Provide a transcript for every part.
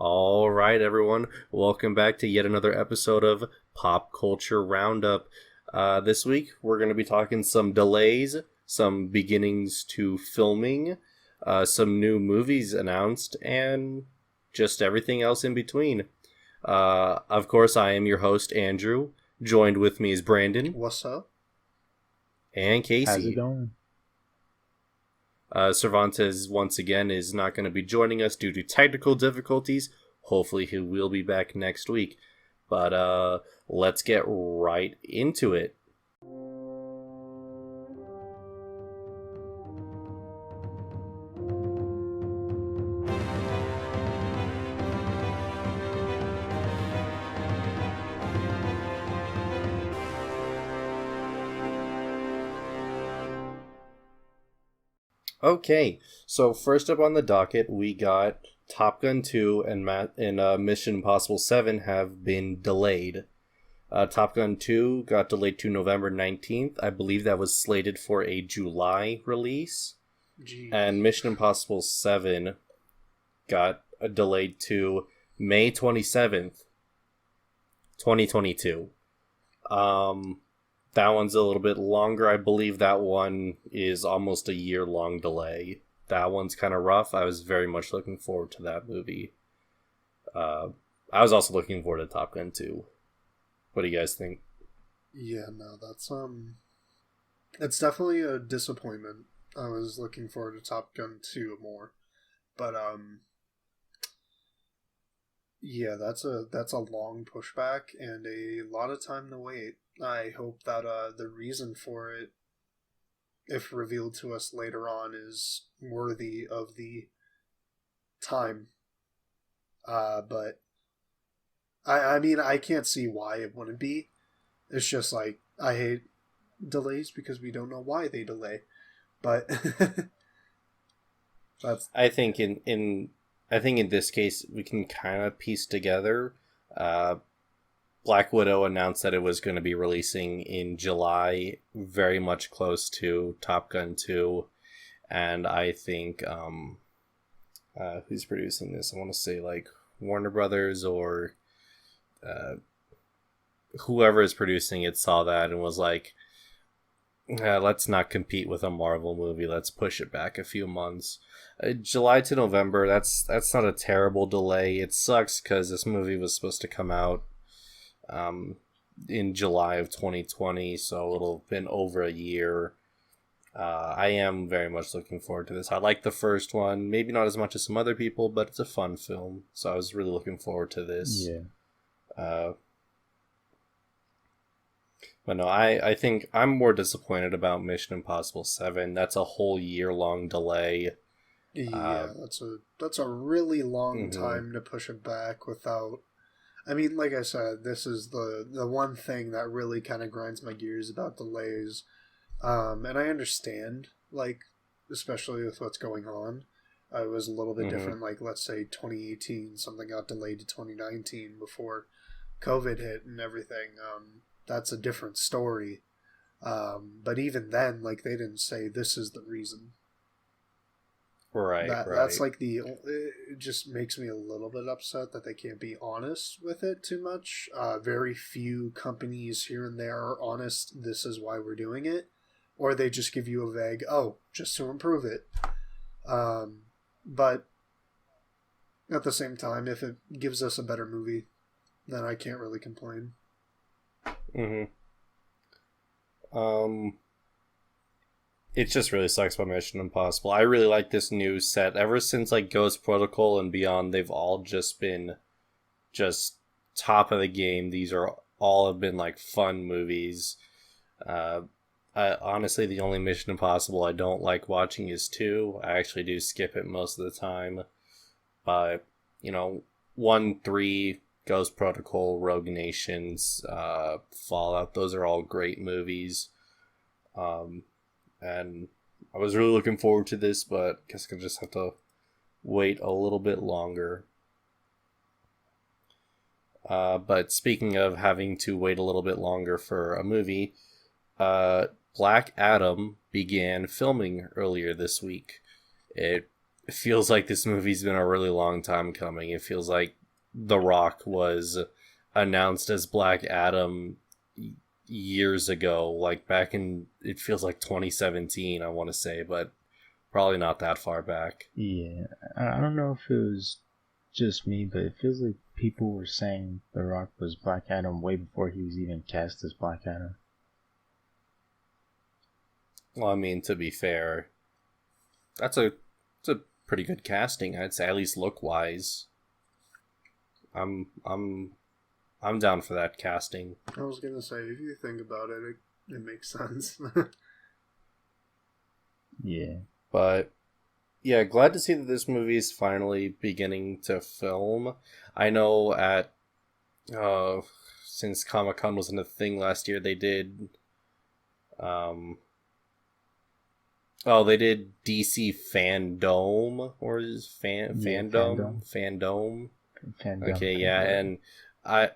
All right, everyone. Welcome back to yet another episode of Pop Culture Roundup. This week, we're going to be talking some delays, some beginnings to filming, some new movies announced, and just everything else in between. Of course, I am your host, Andrew. Joined with me is Brandon. What's up? And Casey. How's it going? Cervantes, once again, is not going to be joining us due to technical difficulties. Hopefully he will be back next week. But let's get right into it. Okay, so first up on the docket, we got Top Gun 2 and Mission Impossible 7 have been delayed. Top Gun 2 got delayed to November 19th. I believe that was slated for a July release. Jeez. And Mission Impossible 7 got delayed to May 27th, 2022. That one's a little bit longer. I believe that one is almost a year-long delay. That one's kind of rough. I was very much looking forward to that movie. I was also looking forward to Top Gun 2. What do you guys think? Yeah, no, that's it's definitely a disappointment. I was looking forward to Top Gun 2 more. But yeah, that's a long pushback and a lot of time to wait. I hope that the reason for it, if revealed to us later on, is worthy of the time. But I mean, I can't see why it wouldn't be. It's just like, I hate delays because we don't know why they delay. But that's... I think in this case we can kind of piece together. Black Widow announced that it was going to be releasing in July, very much close to Top Gun 2. And I think, who's producing this? I want to say like Warner Brothers or whoever is producing it saw that and was like, let's not compete with a Marvel movie. Let's push it back a few months. July to November, that's not a terrible delay. It sucks because this movie was supposed to come out in July of 2020, so it'll have been over a year. I am very much looking forward to this. I like the first one, maybe not as much as some other people, but it's a fun film, so I was really looking forward to this. Yeah. But no, I think I'm more disappointed about Mission Impossible 7. That's a whole year-long delay. Yeah, that's a really long time to push it back without... I mean, like I said, this is the one thing that really kind of grinds my gears about delays. And I understand, like, especially with what's going on. It was a little bit different, like, let's say 2018, something got delayed to 2019 before COVID hit and everything. That's a different story. But even then, like, they didn't say this is the reason. Right. That's like it just makes me a little bit upset that they can't be honest with it too much. Very few companies here and there are honest, this is why we're doing it. Or they just give you a vague, oh, just to improve it. But at the same time, if it gives us a better movie, then I can't really complain. It just really sucks about Mission Impossible. I really like this new set. Ever since like Ghost Protocol and beyond, they've all just been just top of the game. These are all have been like fun movies. Honestly, the only Mission Impossible I don't like watching is 2. I actually do skip it most of the time. But, 1, 3, Ghost Protocol, Rogue Nations, Fallout, those are all great movies. And I was really looking forward to this, but I guess I just have to wait a little bit longer. But speaking of having to wait a little bit longer for a movie, Black Adam began filming earlier this week. It it feels like this movie's been a really long time coming. It feels like The Rock was announced as Black Adam years ago, like back in, it feels like 2017, I want to say, but probably not that far back. Yeah, I don't know if it was just me, but it feels like people were saying The Rock was Black Adam way before he was even cast as Black Adam. Well, I mean, to be fair, that's a pretty good casting, I'd say, at least look wise. I'm down for that casting. I was gonna say, if you think about it, it makes sense. Yeah. But yeah, glad to see that this movie is finally beginning to film. I know at since Comic-Con wasn't a thing last year, they did they did DC Fandom, or is Fandom? Fandom. Okay, yeah, and I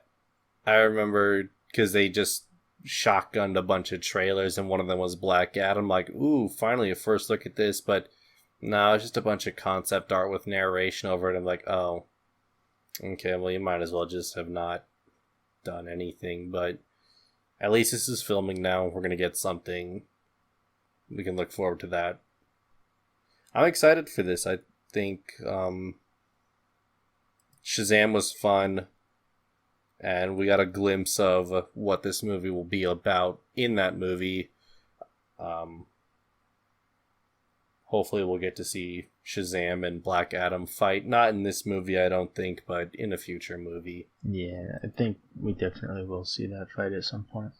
remember because they just shotgunned a bunch of trailers, and one of them was Black Adam. Like, ooh, finally a first look at this, but no, it's just a bunch of concept art with narration over it. I'm like, oh, okay, well, you might as well just have not done anything. But at least this is filming now. We're gonna get something. We can look forward to that. I'm excited for this. I think Shazam was fun, and we got a glimpse of what this movie will be about in that movie. Hopefully we'll get to see Shazam and Black Adam fight. Not in this movie, I don't think, but in a future movie. Yeah, I think we definitely will see that fight at some point.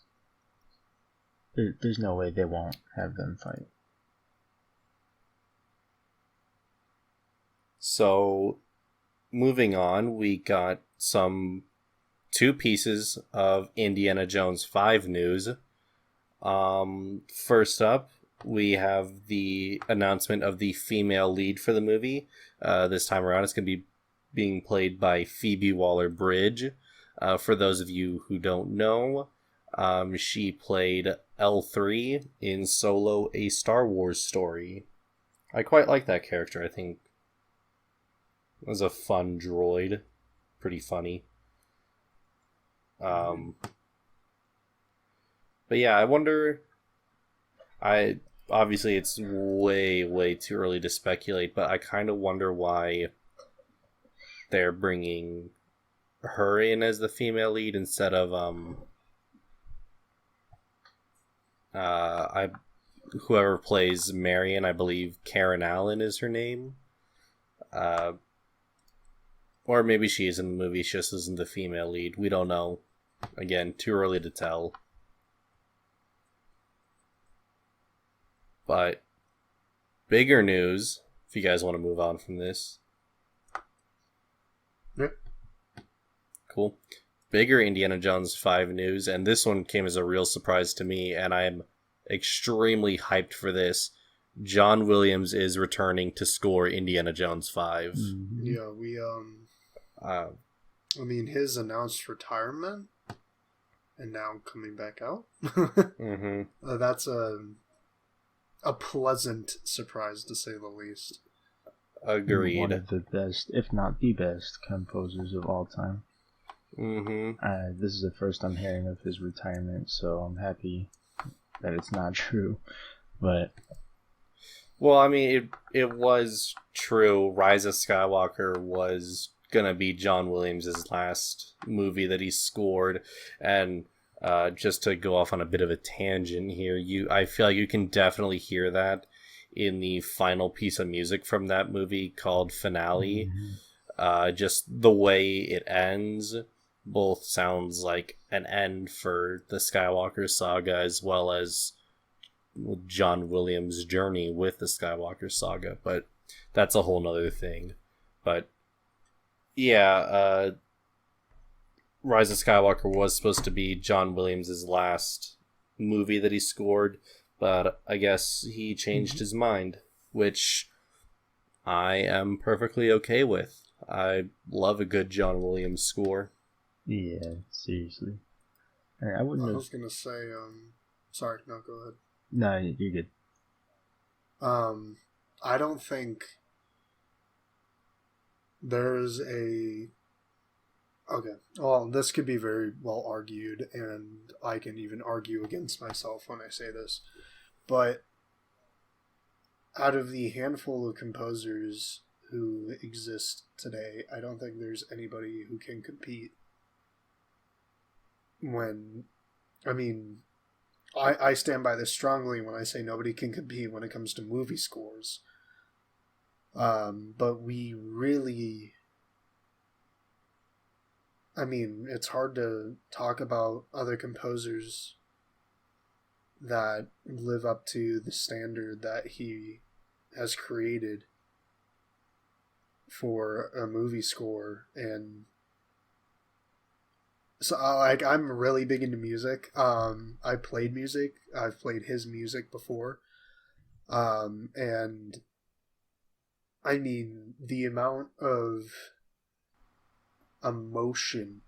There's no way they won't have them fight. So, moving on, we got two pieces of Indiana Jones 5 news. First up, we have the announcement of the female lead for the movie. This time around, it's going to be being played by Phoebe Waller-Bridge. For those of you who don't know, she played L3 in Solo: A Star Wars Story. I quite like that character. I think it was a fun droid. Pretty funny. But yeah, I wonder. Obviously it's way too early to speculate, but I kind of wonder why they're bringing her in as the female lead instead of whoever plays Marion. I believe Karen Allen is her name. Or maybe she is in the movie, she just isn't the female lead. We don't know. Again, too early to tell. But bigger news, if you guys want to move on from this. Yep. Cool. Bigger Indiana Jones 5 news, and this one came as a real surprise to me, and I am extremely hyped for this. John Williams is returning to score Indiana Jones 5. Mm-hmm. Yeah, we I mean, his announced retirement and now coming back out. Mm-hmm. That's a pleasant surprise, to say the least. Agreed. One of the best, if not the best, composers of all time. Mm-hmm. This is the first I'm hearing of his retirement, so I'm happy that it's not true. But well, I mean, it was true. Rise of Skywalker was gonna be John Williams' last movie that he scored, and just to go off on a bit of a tangent here, I feel like you can definitely hear that in the final piece of music from that movie called Finale. mm-hmm. Just the way it ends both sounds like an end for the Skywalker saga as well as John Williams' journey with the Skywalker saga, but that's a whole nother thing. But yeah, Rise of Skywalker was supposed to be John Williams' last movie that he scored, but I guess he changed his mind, which I am perfectly okay with. I love a good John Williams score. Yeah, seriously. I wouldn't I have... was gonna say, sorry, no, go ahead. No, you're good. I don't think there's a... Okay, well, this could be very well argued, and I can even argue against myself when I say this, but out of the handful of composers who exist today, I don't think there's anybody who can compete when... I mean, I stand by this strongly when I say nobody can compete when it comes to movie scores. But we really... I mean, it's hard to talk about other composers that live up to the standard that he has created for a movie score. And so, like, I'm really big into music. I played music. I've played his music before. And I mean, the amount of emotion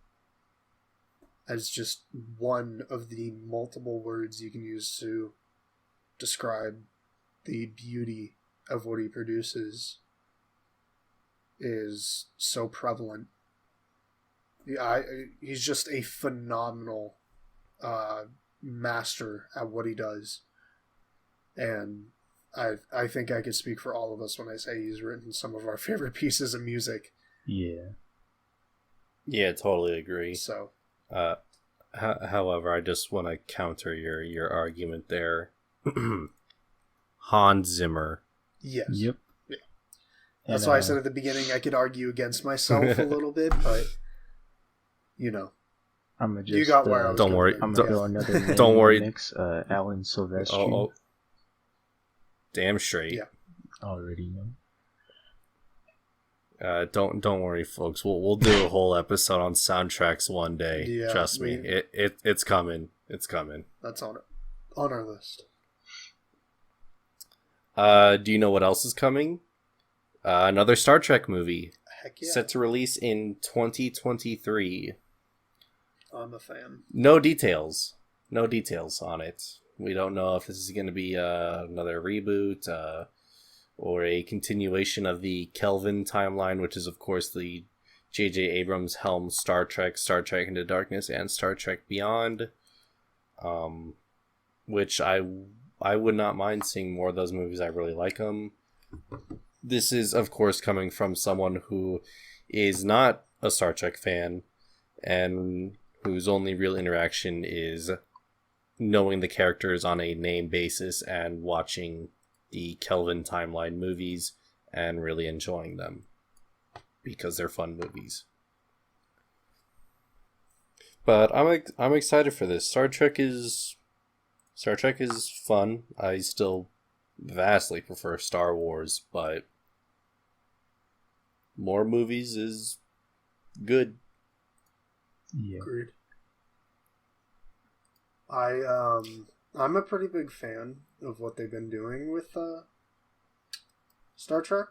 as just one of the multiple words you can use to describe the beauty of what he produces is so prevalent. He's just a phenomenal master at what he does, and I think I could speak for all of us when I say he's written some of our favorite pieces of music. Yeah, totally agree. So, however, I just want to counter your argument there. Hans Zimmer. Yes. Yep. Yeah. That's why I said at the beginning I could argue against myself a little bit, but you know, you got where I was. Don't worry. I'm gonna throw another name don't worry. in the mix. Alan Silvestri. Oh, damn straight. Yeah. Already know. Don't worry, folks. We'll do a whole episode on soundtracks one day. Yeah, Trust me, it's coming. It's coming. That's on our list. Do you know what else is coming? Another Star Trek movie. Heck yeah. Set to release in 2023. I'm a fan. No details on it. We don't know if this is going to be another reboot or a continuation of the Kelvin timeline, which is, of course, the J.J. Abrams helmed Star Trek Into Darkness, and Star Trek Beyond, which I would not mind seeing more of those movies. I really like them. This is, of course, coming from someone who is not a Star Trek fan and whose only real interaction is knowing the characters on a name basis and watching the Kelvin timeline movies and really enjoying them because they're fun movies. But I'm excited for this. Star Trek is fun. I still vastly prefer Star Wars, but more movies is good. Yeah. Agreed. I'm a pretty big fan of what they've been doing with Star Trek.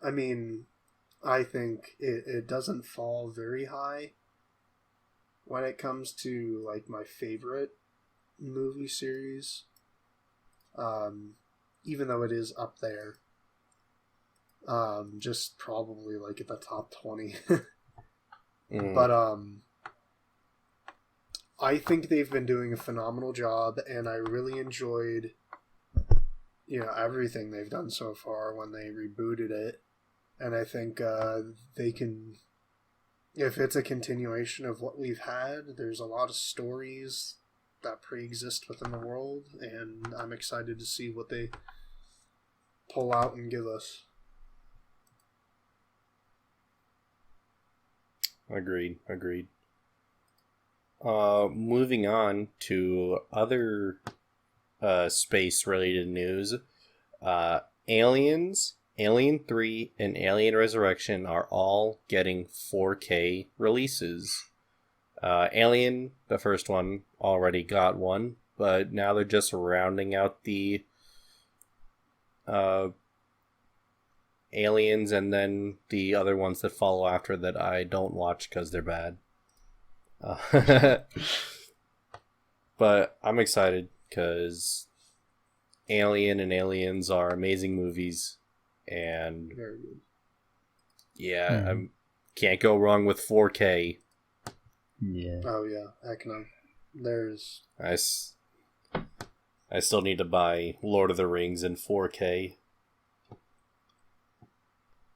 I mean, I think it doesn't fall very high when it comes to like my favorite movie series. Even though it is up there. Just probably like at the top 20. But I think they've been doing a phenomenal job, and I really enjoyed, everything they've done so far when they rebooted it. And I think they can, if it's a continuation of what we've had, there's a lot of stories that pre-exist within the world, and I'm excited to see what they pull out and give us. Agreed. Moving on to other space-related news. Aliens, Alien 3, and Alien Resurrection are all getting 4K releases. Alien, the first one, already got one, but now they're just rounding out the Aliens and then the other ones that follow after that I don't watch because they're bad. But I'm excited because Alien and Aliens are amazing movies, and Very good. Yeah, I can't go wrong with 4K. Yeah. Oh yeah, heck no. There's. I still need to buy Lord of the Rings in 4K.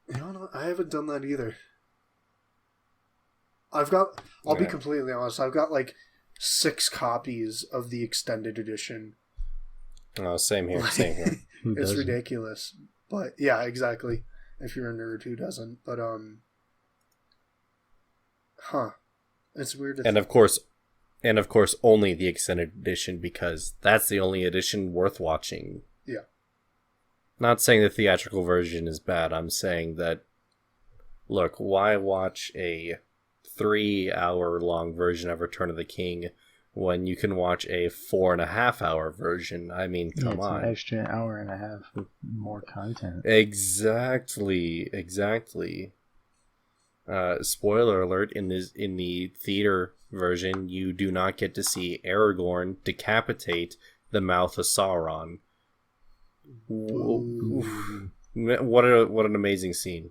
You know, I haven't done that either. I'll be completely honest, I've got like 6 copies of the extended edition. Oh, same here, same here. It's ridiculous. But yeah, exactly. If you're a nerd, who doesn't? But it's weird to And of course, only the extended edition, because that's the only edition worth watching. Yeah. Not saying the theatrical version is bad. I'm saying that, look, why watch a 3-hour-long version of Return of the King when you can watch a 4.5-hour version? I mean, come on. An extra hour and a half with more content. Exactly. Spoiler alert, in the theater version, you do not get to see Aragorn decapitate the mouth of Sauron. What an amazing scene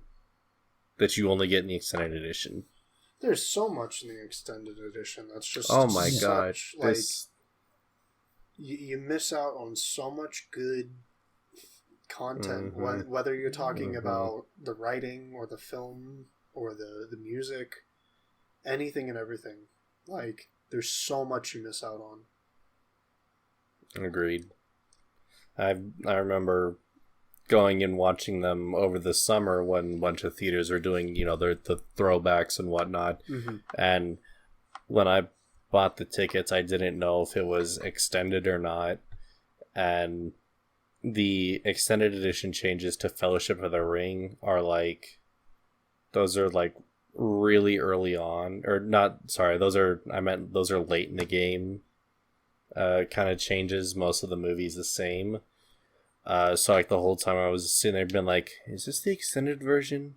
that you only get in the extended edition. There's so much in the extended edition that's just god, like you miss out on so much good content, whether you're talking about the writing or the film or the music, anything and everything. Like, there's so much you miss out on. Agreed. I remember going and watching them over the summer when a bunch of theaters were doing, the throwbacks and whatnot. Mm-hmm. And when I bought the tickets, I didn't know if it was extended or not. And the extended edition changes to Fellowship of the Ring are like, those are like really early on, or not, sorry, those are late in the game kind of changes. Most of the movie's the same. So like the whole time I was sitting there being like, is this the extended version?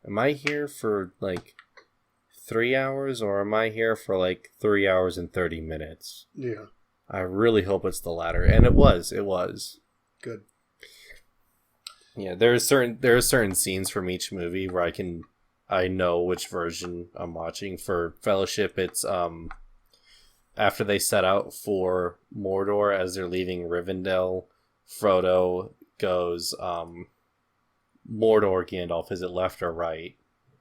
Am I here for like 3 hours, or am I here for like 3 hours and 30 minutes? Yeah. I really hope it's the latter. And it was. Good. Yeah, there are certain scenes from each movie where I know which version I'm watching. For Fellowship, it's after they set out for Mordor, as they're leaving Rivendell, Frodo goes, Mordor, Gandalf, is it left or right?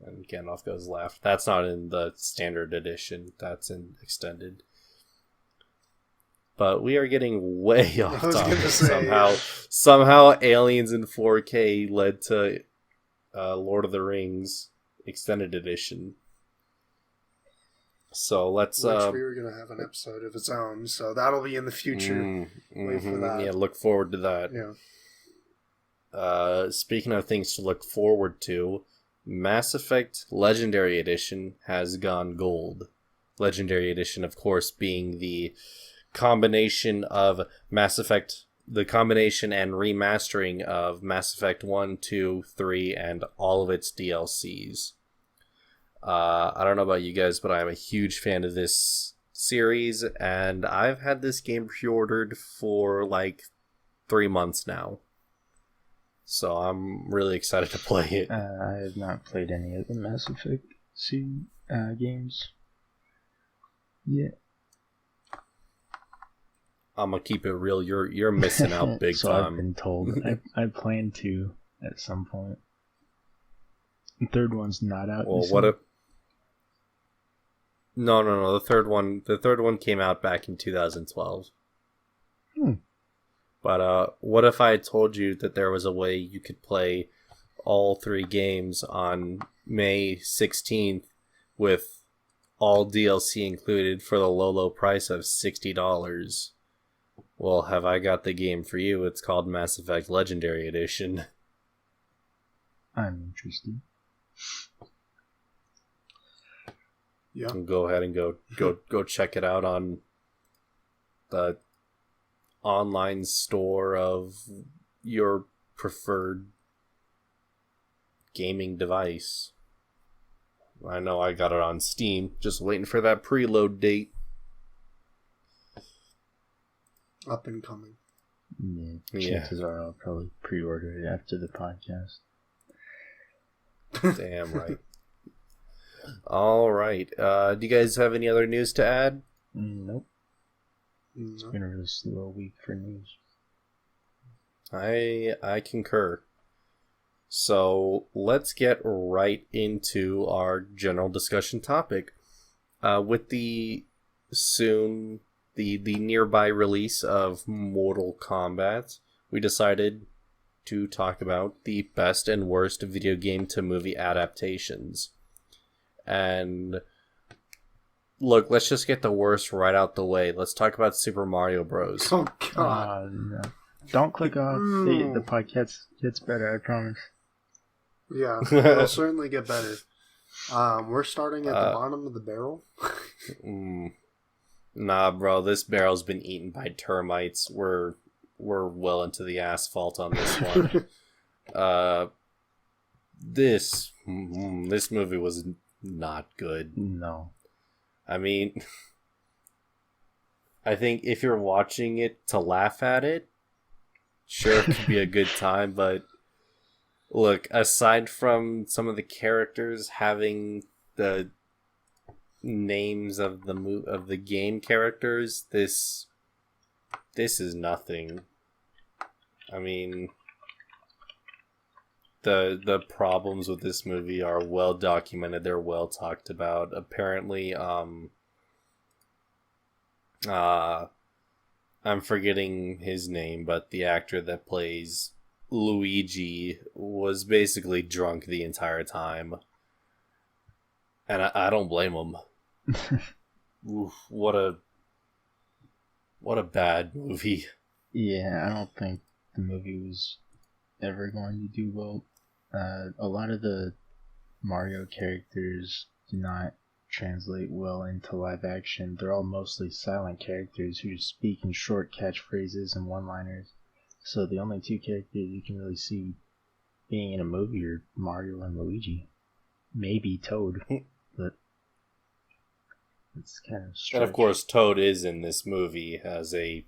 And Gandalf goes left. That's not in the standard edition. That's in extended. But we are getting way off topic. Somehow Aliens in 4K led to Lord of the Rings extended edition. So let's... Which we were going to have an episode of its own, so that'll be in the future. Wait for that. Yeah, look forward to that. Yeah. Speaking of things to look forward to, Mass Effect Legendary Edition has gone gold. Legendary Edition, of course, being the combination of the combination and remastering of Mass Effect 1, 2, 3, and all of its DLCs. I don't know about you guys, but I'm a huge fan of this series, and I've had this game pre-ordered for like 3 months now. So I'm really excited to play it. I have not played any of the Mass Effect games yet. I'm gonna keep it real. You're missing out big so time. I've been told. I plan to at some point. The third one's not out. Well, what if? No. The third one came out back in 2012. But what if I told you that there was a way you could play all 3 games on May 16th with all DLC included for the low price of $60? Well, have I got the game for you? It's called Mass Effect Legendary Edition. I'm interested. Yeah. Go ahead and go check it out on the online store of your preferred gaming device. I know I got it on Steam, just waiting for that preload date. Up and coming. Yeah, chances are I'll probably pre-order it after the podcast. Damn right. All right. Do you guys have any other news to add? Nope. It's been a really slow week for news. I concur. So let's get right into our general discussion topic. With the nearby release of Mortal Kombat, we decided to talk about the best and worst video game to movie adaptations. And look, let's just get the worst right out the way. Let's talk about Super Mario Bros. Oh God! No. Don't click off. The podcast gets better, I promise. Yeah, it'll certainly get better. We're starting at the bottom of the barrel. Nah, bro, this barrel's been eaten by termites. We're well into the asphalt on this one. This movie was not good. No. I mean, I think if you're watching it to laugh at it, sure, it could be a good time, but look, aside from some of the characters having the names of the game characters, this is nothing. I mean, the problems with this movie are well documented. They're well talked about. Apparently, I'm forgetting his name, but the actor that plays Luigi was basically drunk the entire time. And I don't blame him. Oof, what a bad movie. Yeah, I don't think the movie was ever going to do well. A lot of the Mario characters do not translate well into live action. They're all mostly silent characters who speak in short catchphrases and one-liners. So the only two characters you can really see being in a movie are Mario and Luigi. Maybe Toad, but it's kind of strange. And of course, Toad is in this movie as a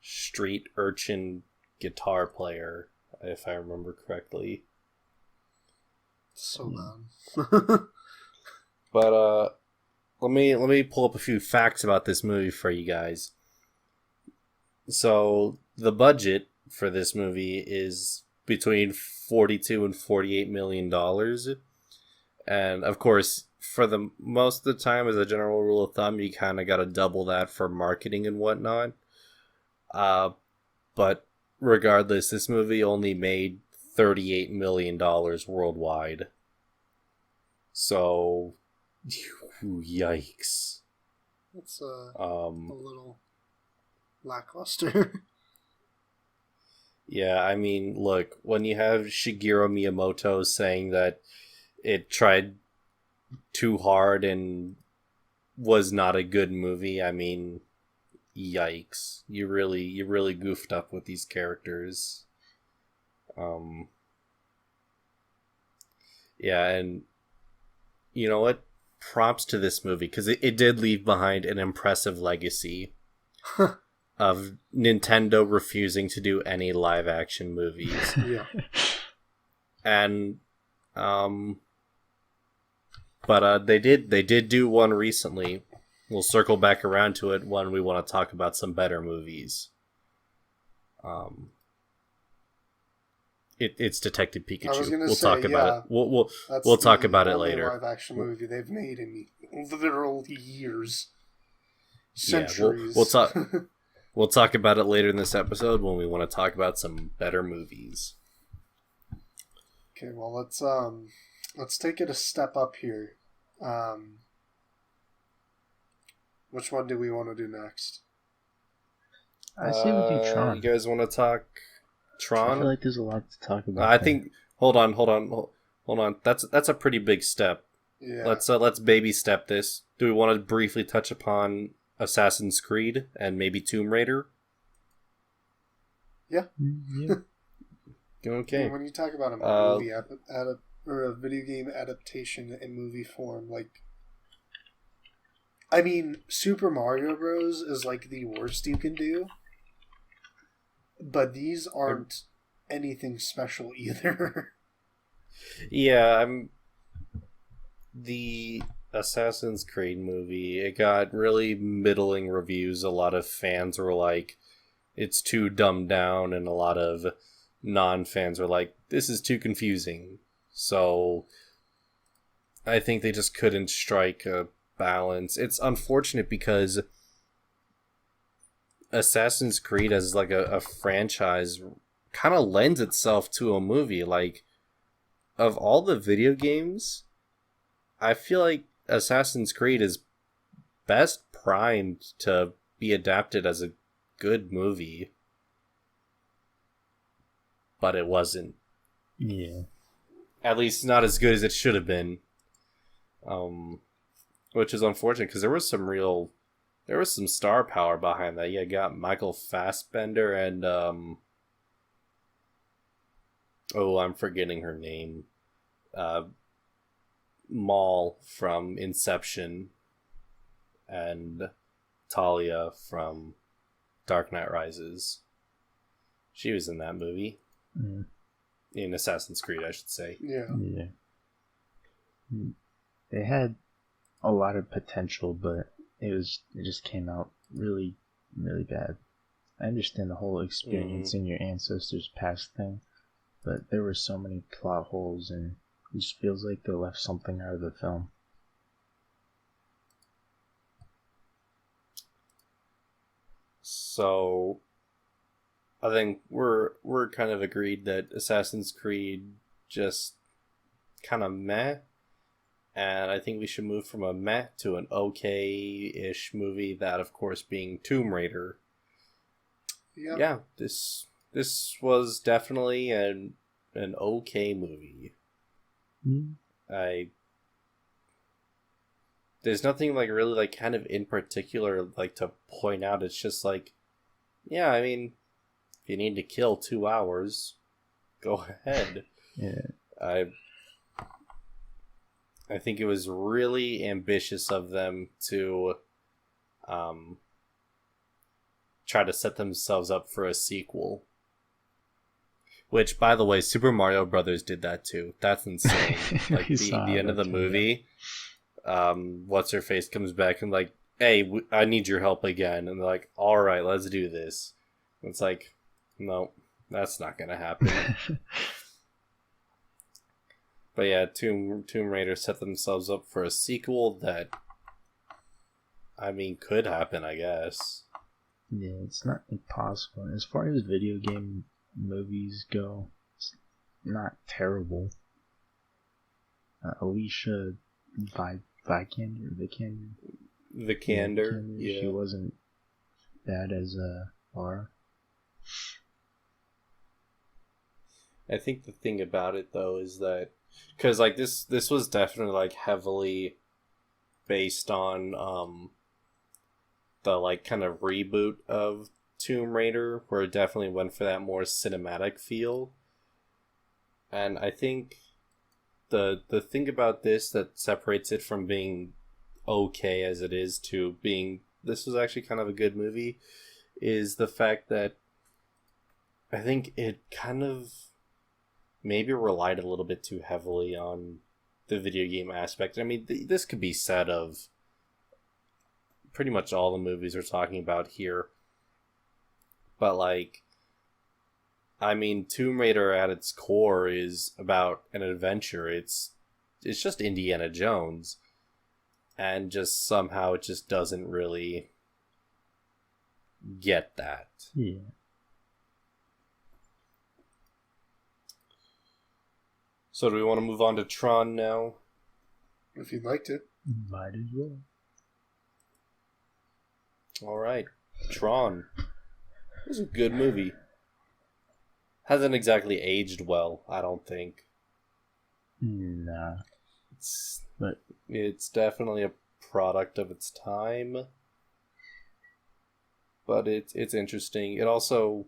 street urchin guitar player, if I remember correctly. So bad. But let me pull up a few facts about this movie for you guys. So the budget for this movie is between $42 and $48 million, and of course, for the most of the time, as a general rule of thumb, you kind of got to double that for marketing and whatnot. But regardless, this movie only made $38 million worldwide. So, yikes. That's a little lackluster. Yeah, I mean, look, when you have Shigeru Miyamoto saying that it tried too hard and was not a good movie, I mean, yikes. You really goofed up with these characters. Yeah, and you know what? Props to this movie, because it did leave behind an impressive legacy of Nintendo refusing to do any live action movies. Yeah. And but they did do one recently. We'll circle back around to it when we want to talk about some better movies. It's Detective Pikachu. I was gonna we'll say, talk about it. That's We'll talk about it only later. live action movie they've made in literal years, centuries. Yeah, we'll talk about it later in this episode when we want to talk about some better movies. Okay, well let's take it a step up here. Which one do we want to do next? I say we do Tron. You guys want to talk Tron? I feel like there's a lot to talk about. I think. Hold on. That's a pretty big step. Yeah. Let's baby step this. Do we want to briefly touch upon Assassin's Creed and maybe Tomb Raider? Yeah. Yeah. Okay. When you talk about a movie or a video game adaptation in movie form, like, I mean, Super Mario Bros. Is like the worst you can do, but these aren't anything special either. Yeah, the Assassin's Creed movie. It got really middling reviews. A lot of fans were like, it's too dumbed down, and a lot of non-fans were like, this is too confusing. So I think they just couldn't strike a balance. It's unfortunate because Assassin's Creed as like a franchise kind of lends itself to a movie. Like, of all the video games, I feel like Assassin's Creed is best primed to be adapted as a good movie. But it wasn't. Yeah. At least not as good as it should have been. Which is unfortunate because there was some star power behind that. You got Michael Fassbender and I'm forgetting her name. Maul from Inception and Talia from Dark Knight Rises. She was in that movie. Mm. In Assassin's Creed, I should say. Yeah. They had a lot of potential, but it just came out really, really bad. I understand the whole experiencing your ancestors' past thing, but there were so many plot holes, and it just feels like they left something out of the film. So I think we're kind of agreed that Assassin's Creed just kind of meh, and I think we should move from a meh to an okay-ish movie. That, of course, being Tomb Raider. Yep. Yeah, this was definitely an okay movie. There's nothing like really like kind of in particular like to point out. It's just like, yeah, I mean, if you need to kill 2 hours, go ahead. Yeah. I think it was really ambitious of them to try to set themselves up for a sequel. Which, by the way, Super Mario Brothers did that too. That's insane. Like the end of the movie, what's her face comes back and like, hey, I need your help again, and they're like, all right, let's do this. And it's like, no, that's not gonna happen. But yeah, Tomb Raider set themselves up for a sequel that, I mean, could happen, I guess. Yeah, it's not impossible. As far as video game movies go, it's not terrible. Alicia Vikander, yeah. She wasn't bad as Laura. I think the thing about it though is that because like this was definitely like heavily based on the like kind of reboot of Tomb Raider, where it definitely went for that more cinematic feel. And I think the thing about this that separates it from being okay as it is to being this was actually kind of a good movie is the fact that I think it kind of maybe relied a little bit too heavily on the video game aspect. I mean, this could be said of pretty much all the movies we're talking about here. But, like, I mean, Tomb Raider at its core is about an adventure. It's just Indiana Jones. And just somehow it just doesn't really get that. Yeah. So do we want to move on to Tron now? If you'd like to. Might as well. Alright. Tron. It was a good movie. Hasn't exactly aged well, I don't think. Nah. It's definitely a product of its time. But it's interesting. It also...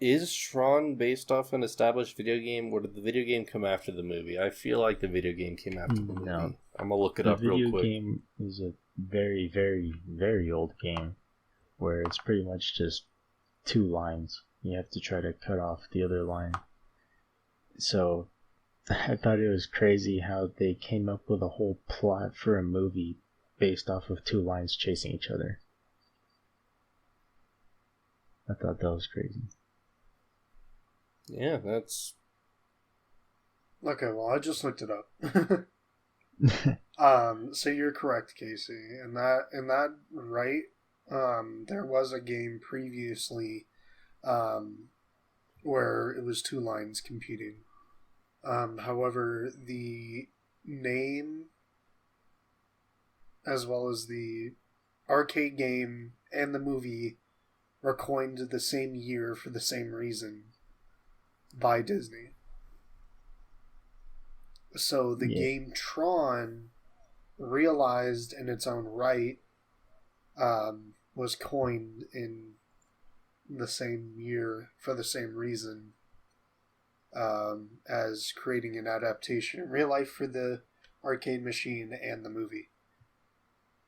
Is Tron based off an established video game, or did the video game come after the movie? I feel like the video game came after the movie. I'm gonna look it up real quick. The video game is a very, very, very old game, where it's pretty much just 2 lines. You have to try to cut off the other line. So I thought it was crazy how they came up with a whole plot for a movie based off of two lines chasing each other. I thought that was crazy. Yeah, that's... Okay, well, I just looked it up. So you're correct, Casey. In that right, there was a game previously, where it was two lines competing. However, the name, as well as the arcade game and the movie, were coined the same year for the same reason by Disney. So the game Tron, realized in its own right, was coined in the same year for the same reason, as creating an adaptation in real life for the arcade machine and the movie.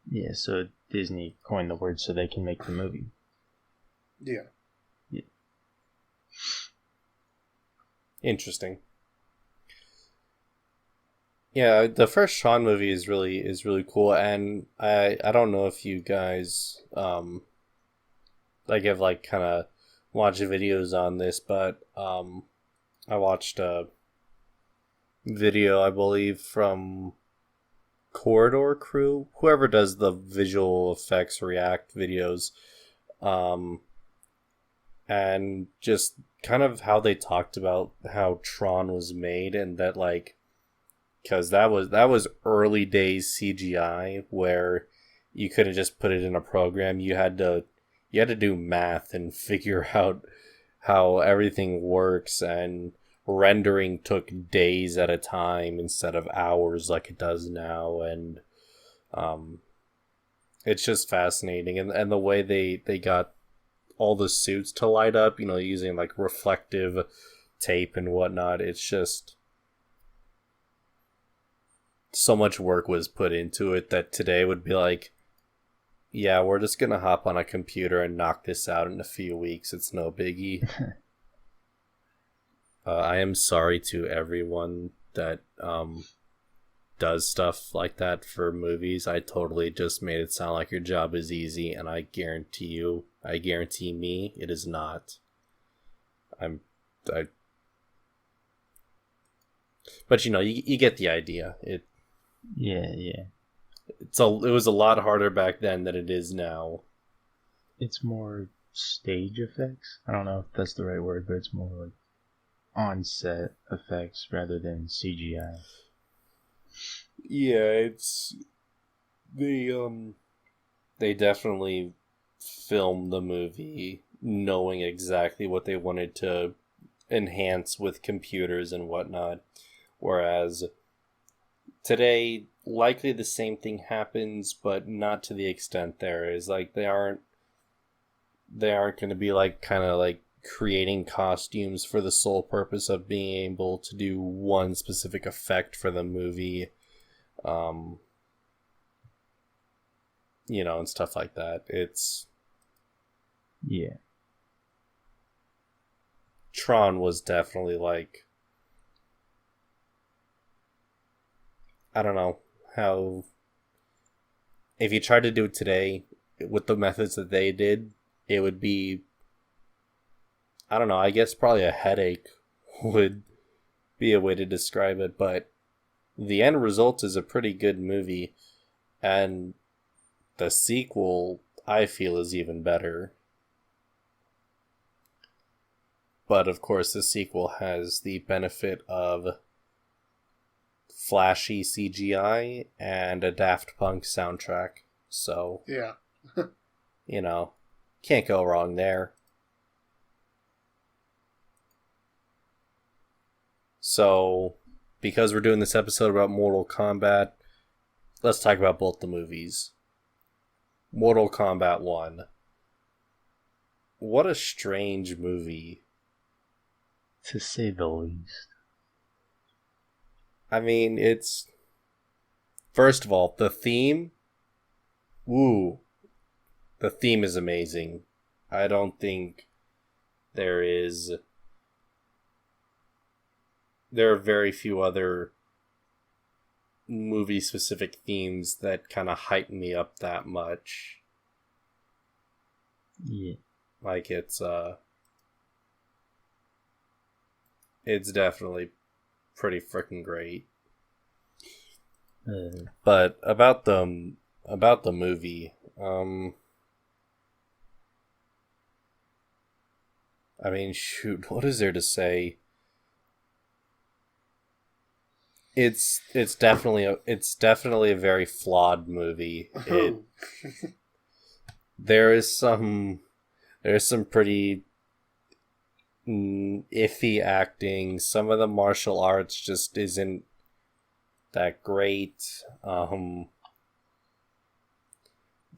Yeah, so Disney coined the word so they can make the movie. Yeah. Interesting. Yeah, the first Tron movie is really cool, and I don't know if you guys like have like kind of watched videos on this, but I watched a video, I believe, from Corridor Crew, whoever does the visual effects react videos, and just kind of how they talked about how Tron was made, and that like, because that was early days CGI where you couldn't just put it in a program. You had to do math and figure out how everything works, and rendering took days at a time instead of hours like it does now, and it's just fascinating, and the way they got all the suits to light up, using like reflective tape and whatnot. It's just so much work was put into it that today would be like, yeah, we're just gonna hop on a computer and knock this out in a few weeks. It's no biggie. I am sorry to everyone that does stuff like that for movies. I totally just made it sound like your job is easy, and I guarantee me, it is not. But you get the idea. Yeah. It was a lot harder back then than it is now. It's more stage effects. I don't know if that's the right word, but it's more like on-set effects rather than CGI. Yeah, it's they definitely filmed the movie knowing exactly what they wanted to enhance with computers and whatnot, whereas today likely the same thing happens, but not to the extent there is. Like they aren't going to be like kind of like creating costumes for the sole purpose of being able to do one specific effect for the movie, and stuff like that. Tron was definitely like, I don't know how, if you tried to do it today with the methods that they did, it would be, I don't know, I guess probably a headache would be a way to describe it, but the end result is a pretty good movie, and the sequel, I feel, is even better. But of course, the sequel has the benefit of flashy CGI and a Daft Punk soundtrack. So, yeah. Can't go wrong there. So, because we're doing this episode about Mortal Kombat, let's talk about both the movies. Mortal Kombat 1. What a strange movie. To say the least. I mean, it's... First of all, the theme... Woo. The theme is amazing. I don't think there are very few other movie specific themes that kind of hype me up that much. Yeah. Like it's definitely pretty freaking great. But about the movie, I mean, shoot, what is there to say? It's definitely a very flawed movie. There's some pretty iffy acting. Some of the martial arts just isn't that great.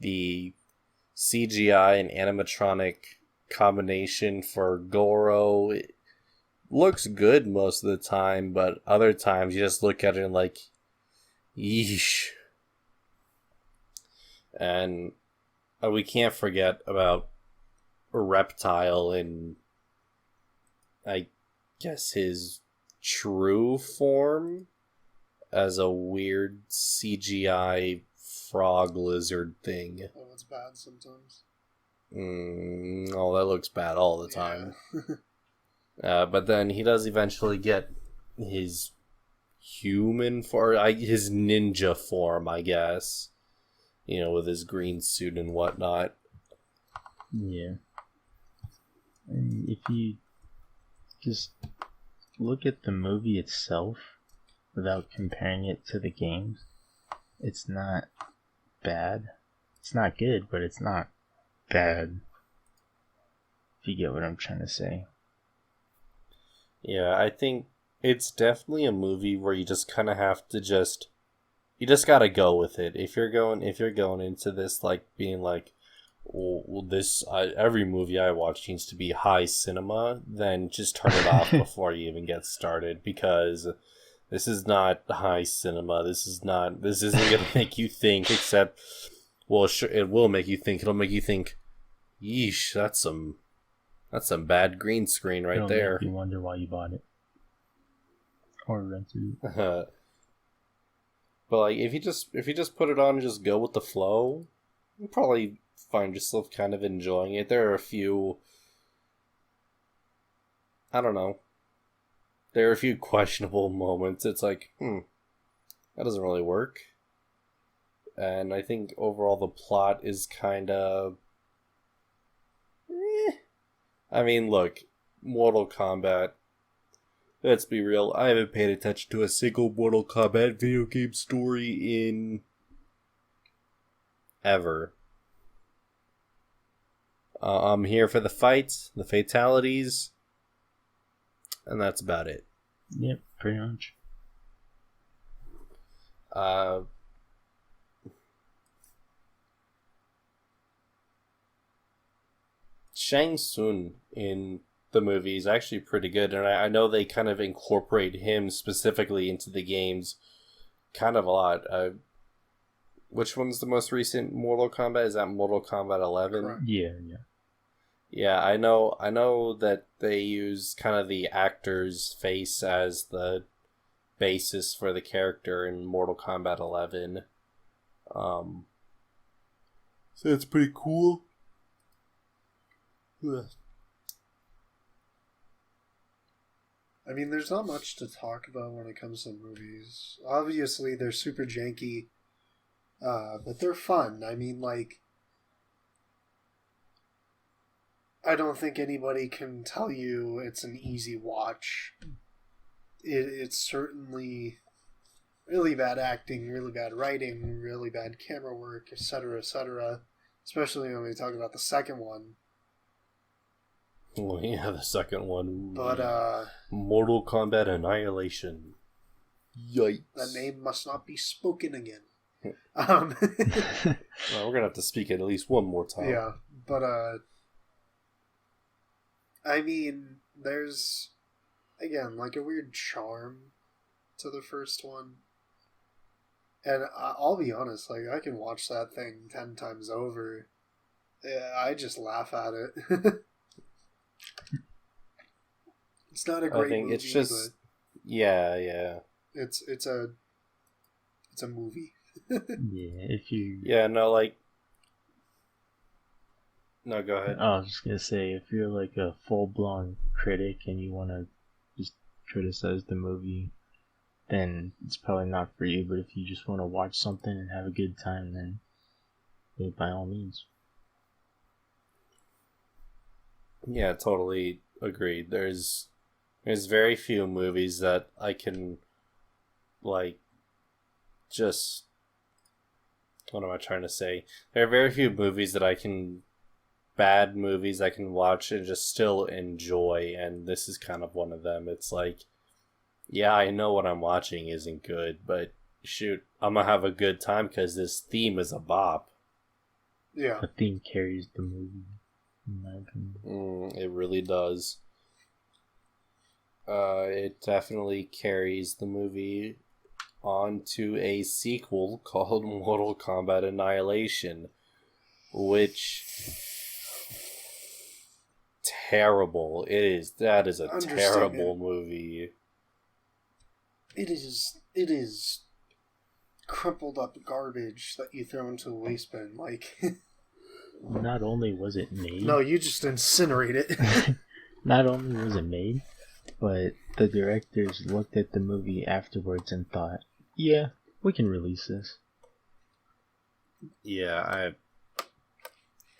The CGI and animatronic combination for Goro looks good most of the time, but other times you just look at it and like, yeesh. And we can't forget about Reptile and I guess his true form as a weird CGI frog lizard thing. Oh, it's bad sometimes. Oh, that looks bad all the time. Yeah. But then he does eventually get his human form, his ninja form, I guess. You know, with his green suit and whatnot. Yeah. And if you just look at the movie itself without comparing it to the games, it's not bad. It's not good, but it's not bad. If you get what I'm trying to say. Yeah, I think it's definitely a movie where you just kind of have to you just gotta go with it. If you're going into this like being like, well, every movie I watch needs to be high cinema, then just turn it off before you even get started, because this is not high cinema. This isn't gonna make you think. Except, well, sure, it will make you think. It'll make you think, yeesh, that's some bad green screen right there. Make you wonder why you bought it or rented it. But like, if you just put it on and just go with the flow, you'll probably find yourself kind of enjoying it. There are a few, I don't know, there are a few questionable moments. It's like, that doesn't really work. And I think overall the plot is kind of, I mean, look, Mortal Kombat. Let's be real, I haven't paid attention to a single Mortal Kombat video game story in ever. I'm here for the fights, the fatalities, and that's about it. Yep, pretty much. Shang Tsung in the movie is actually pretty good, and I know they kind of incorporate him specifically into the games kind of a lot. Which one's the most recent Mortal Kombat? Is that Mortal Kombat 11? Correct. Yeah. Yeah, I know that they use kind of the actor's face as the basis for the character in Mortal Kombat 11. So it's pretty cool. Ugh. I mean, there's not much to talk about when it comes to movies. Obviously, they're super janky, but they're fun. I mean, like, I don't think anybody can tell you it's an easy watch. It's certainly really bad acting, really bad writing, really bad camera work, etc., etc. Especially when we talk about the second one. Well, yeah, the second one. But, Mortal Kombat Annihilation. Yikes. that name must not be spoken again. Well, we're gonna have to speak it at least one more time. Yeah, but, I mean, there's, again, like a weird charm to the first one. And I'll be honest, like, I can watch that thing 10 times over. I just laugh at it. It's not a I great think movie, it's just, yeah. but it's a movie. Yeah, if you. Yeah, no, like, no, go ahead. I was just gonna say, if you're like a full blown critic and you want to just criticize the movie, then it's probably not for you. But if you just want to watch something and have a good time, then yeah, by all means. Yeah, totally agreed. There's very few movies that I can, like, just, what am I trying to say? There are very few movies that bad movies I can watch and just still enjoy, and this is kind of one of them. It's like, yeah, I know what I'm watching isn't good, but shoot, I'm gonna have a good time because this theme is a bop. Yeah. The theme carries the movie, in my opinion. It really does. It definitely carries the movie on to a sequel called Mortal Kombat Annihilation, which terrible. That is a terrible movie. It is crumpled up garbage that you throw into a waste bin. Like, Not only was it made. no, you just incinerate it. Not only was it made, but the directors looked at the movie afterwards and thought, yeah, we can release this. Yeah,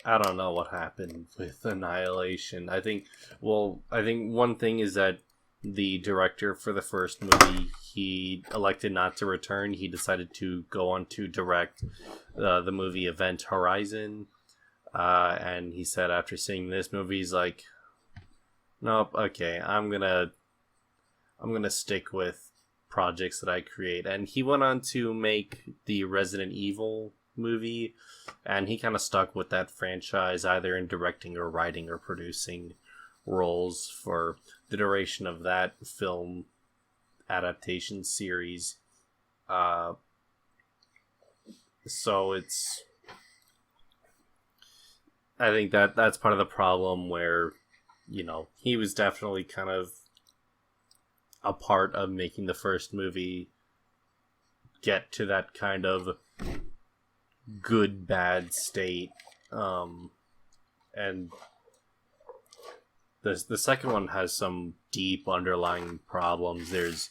I don't know what happened with Annihilation. I think one thing is that the director for the first movie, he elected not to return. He decided to go on to direct the movie Event Horizon. And he said after seeing this movie, he's like, nope, okay, I'm gonna stick with projects that I create. And he went on to make the Resident Evil movie, and he kind of stuck with that franchise, either in directing or writing or producing roles for the duration of that film adaptation series. So I think that's part of the problem where, he was definitely kind of a part of making the first movie get to that kind of good bad state, and the second one has some deep underlying problems. There's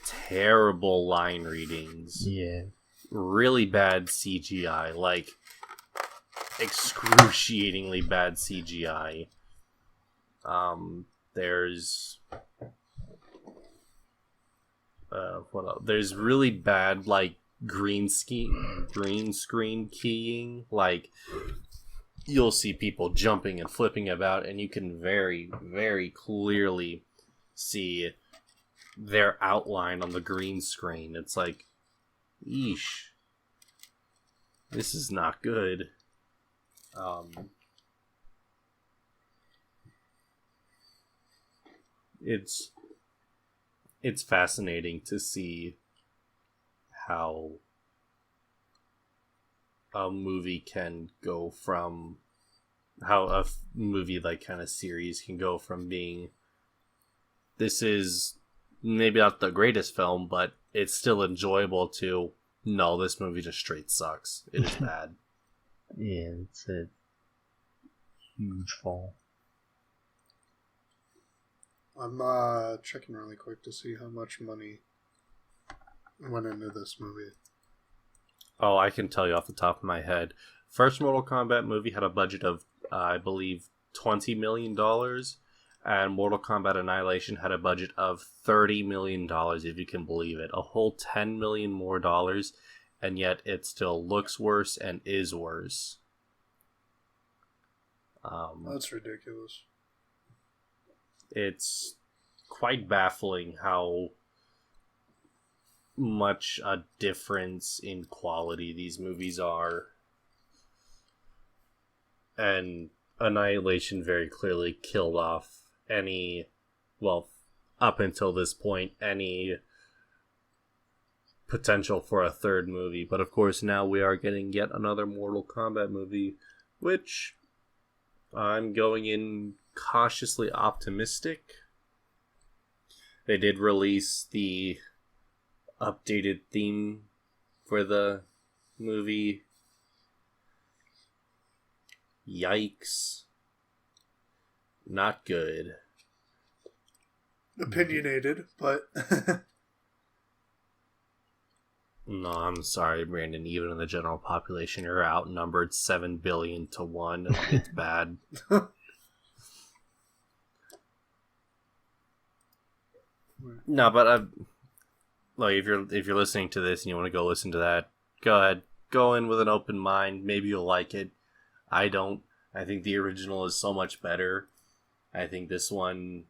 terrible line readings, really bad CGI, like excruciatingly bad CGI. There's what else? There's really bad, like, green screen keying. Like, you'll see people jumping and flipping about, and you can very, very clearly see their outline on the green screen. It's like, yeesh, this is not good. It's fascinating to see how a movie can go from how a movie like kind of series can go from being, this is maybe not the greatest film, but it's still enjoyable, to, no, this movie just straight sucks. It is bad. Yeah, it's a huge fall. I'm checking really quick to see how much money went into this movie. Oh, I can tell you off the top of my head. First Mortal Kombat movie had a budget of, I believe, $20 million, and Mortal Kombat Annihilation had a budget of $30 million, if you can believe it. A whole $10 million more dollars, and yet it still looks worse and is worse. That's ridiculous. It's quite baffling how much a difference in quality these movies are. And Annihilation very clearly killed off any, well, up until this point, any potential for a third movie. But of course now we are getting yet another Mortal Kombat movie, which I'm going in cautiously optimistic. they did release the updated theme for the movie. Yikes. Not good. Opinionated, but... No, I'm sorry, Brandon. Even in the general population, you're outnumbered 7 billion to 1. It's bad. No, but like if you're listening to this and you want to go listen to that, go ahead. Go in with an open mind. Maybe you'll like it. I don't. I think the original is so much better. I think this one...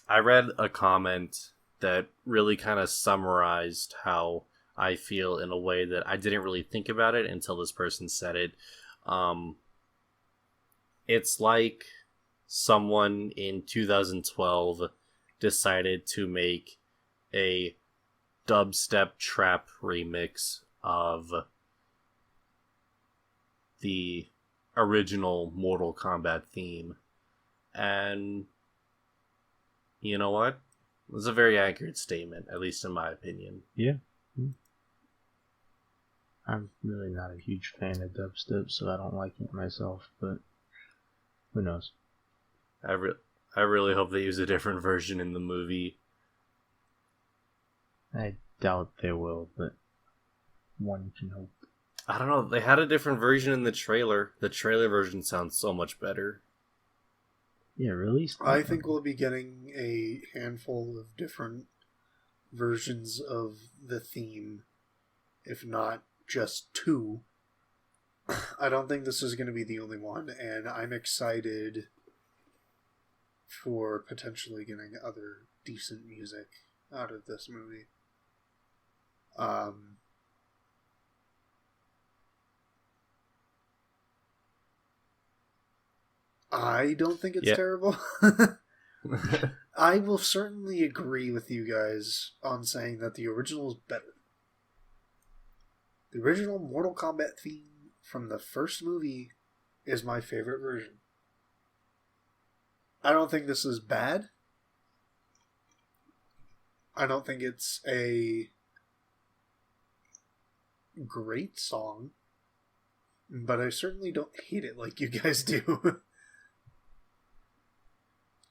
I read a comment that really kind of summarized how I feel in a way that I didn't really think about it until this person said it. It's like someone in 2012 decided to make a dubstep trap remix of the original Mortal Kombat theme. And you know what? It's a very accurate statement, at least in my opinion. Yeah. I'm really not a huge fan of dubstep, so I don't like it myself, but who knows? I really hope they use a different version in the movie. I doubt they will, but one can hope. I don't know, they had a different version in the trailer. The trailer version sounds so much better. Yeah, really? I think we'll be getting a handful of different versions of the theme, if not just 2. I don't think this is going to be the only one, and I'm excited for potentially getting other decent music out of this movie. I don't think it's terrible. I will certainly agree with you guys on saying that the original is better. The original Mortal Kombat theme from the first movie is my favorite version. I don't think this is bad. I don't think it's a great song, but I certainly don't hate it like you guys do.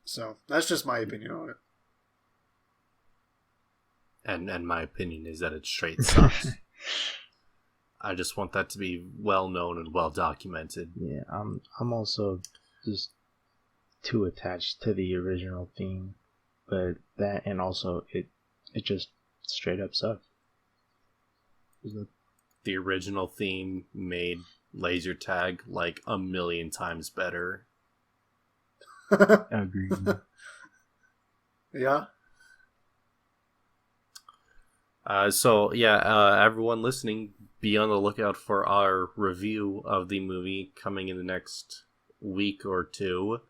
So, that's just my opinion on it. And my opinion is that it straight sucks. I just want that to be well known and well documented. Yeah, I'm also just too attached to the original theme, but that and also it just straight up sucks. The original theme made laser tag like 1,000,000 times better. Agreed. Yeah. Everyone listening, be on the lookout for our review of the movie coming in the next week or 2.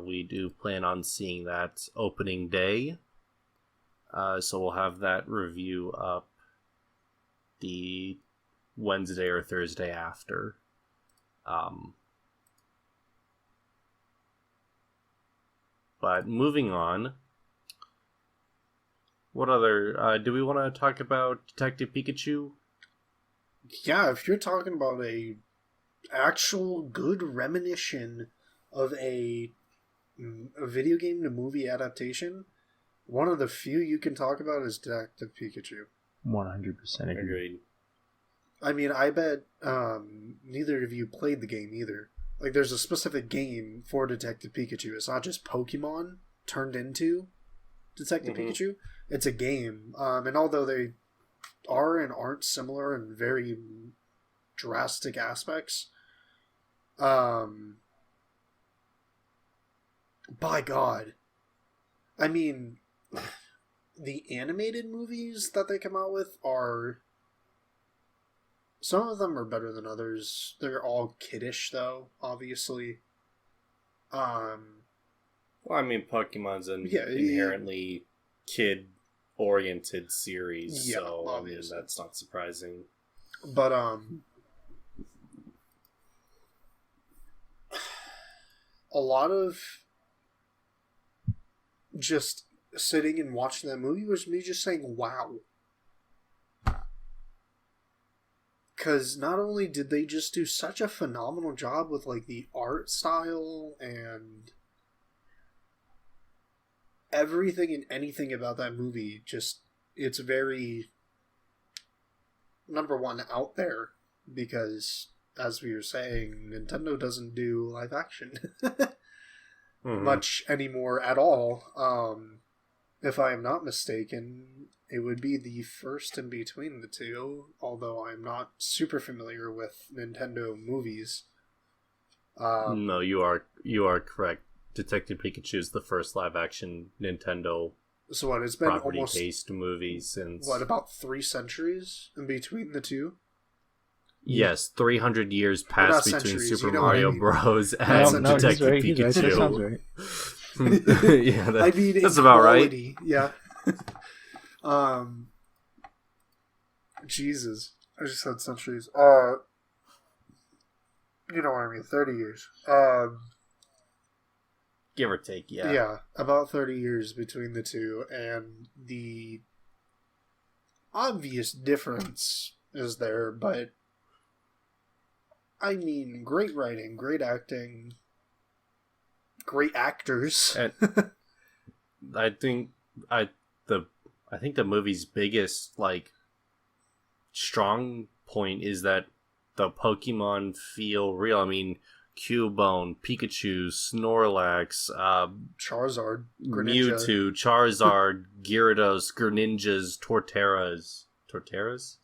We do plan on seeing that opening day. So we'll have that review up the Wednesday or Thursday after. But moving on, what other... do we want to talk about Detective Pikachu? Yeah, if you're talking about a actual good reminiscence of a video game to movie adaptation, one of the few you can talk about is Detective Pikachu. 100% Agreed. I mean, I bet neither of you played the game either. Like, there's a specific game for Detective Pikachu. It's not just Pokemon turned into Detective Pikachu. It's a game. And although they are and aren't similar in very drastic aspects, by God. I mean, the animated movies that they come out with are... Some of them are better than others. They're all kiddish, though, obviously. Well, I mean, Pokemon's an inherently kid-oriented series, so obviously. I mean, that's not surprising. But, a lot of just sitting and watching that movie was me just saying, wow. Because not only did they just do such a phenomenal job with, like, the art style and everything and anything about that movie, just, it's very, number one, out there, because, as we were saying, Nintendo doesn't do live action much anymore at all. If I am not mistaken, it would be the first in between the two, although I'm not super familiar with Nintendo movies. No, you are correct. Detective Pikachu is the first live-action Nintendo So what, it's been almost property-based movie since... what, about 3 centuries in between the two? Yes, 300 years passed between centuries, Super you know what I Mario mean. Bros. No, and no, Detective right, he's right. That sounds Pikachu. right. Yeah, I mean, that's about right. Yeah. Jesus. I just said centuries. You know what I mean, 30 years. Give or take, yeah. Yeah, about 30 years between the two, and the obvious difference is there, but I mean, great writing, great acting, great actors. And I think the movie's biggest, like, strong point is that the Pokemon feel real. I mean, Cubone, Pikachu, Snorlax, Charizard, Mewtwo, Charizard, Gyarados, Greninjas, Torterras. Torterras?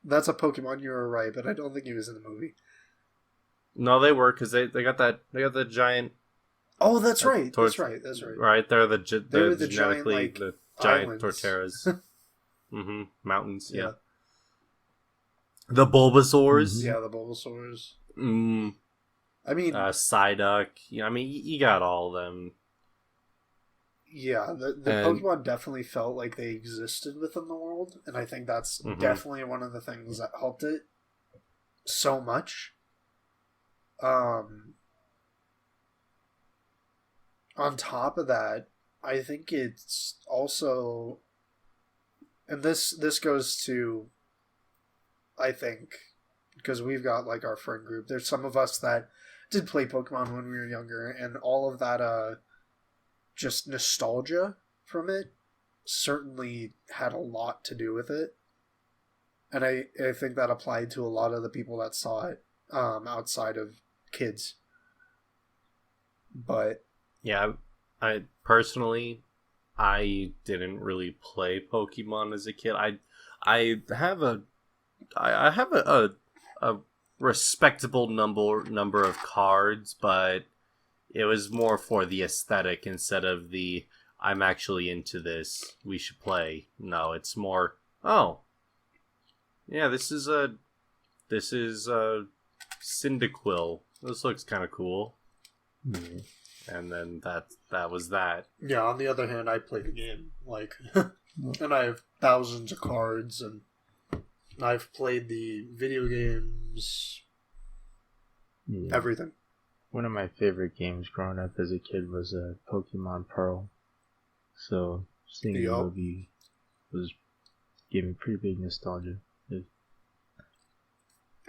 That's a Pokemon, you were right, but I don't think he was in the movie. No, they were, because they got the giant... Oh, that's right. That's right. Right, they're the genetically giant, like, the giant islands. Torterras. Mountains, yeah. The Bulbasaurs. Yeah, the Bulbasaurs. Mm. I mean... Psyduck. Yeah, I mean, you got all of them. Yeah, the Pokemon definitely felt like they existed within the world, and I think that's definitely one of the things that helped it so much. On top of that, I think it's also, and this goes to, I think, because we've got, like, our friend group, there's some of us that did play Pokemon when we were younger, and all of that just nostalgia from it certainly had a lot to do with it. And I think that applied to a lot of the people that saw it outside of kids. But yeah, I personally, I didn't really play Pokemon as a kid. I have a respectable number of cards, but it was more for the aesthetic instead of the I'm actually into this, we should play. No, it's more, oh, yeah, this is Cyndaquil. This looks kind of cool. Mm. And then that was that. Yeah, on the other hand, I play the game, like, and I have thousands of cards, and I've played the video games, everything. One of my favorite games growing up as a kid was Pokemon Pearl. So seeing the movie gave me pretty big nostalgia.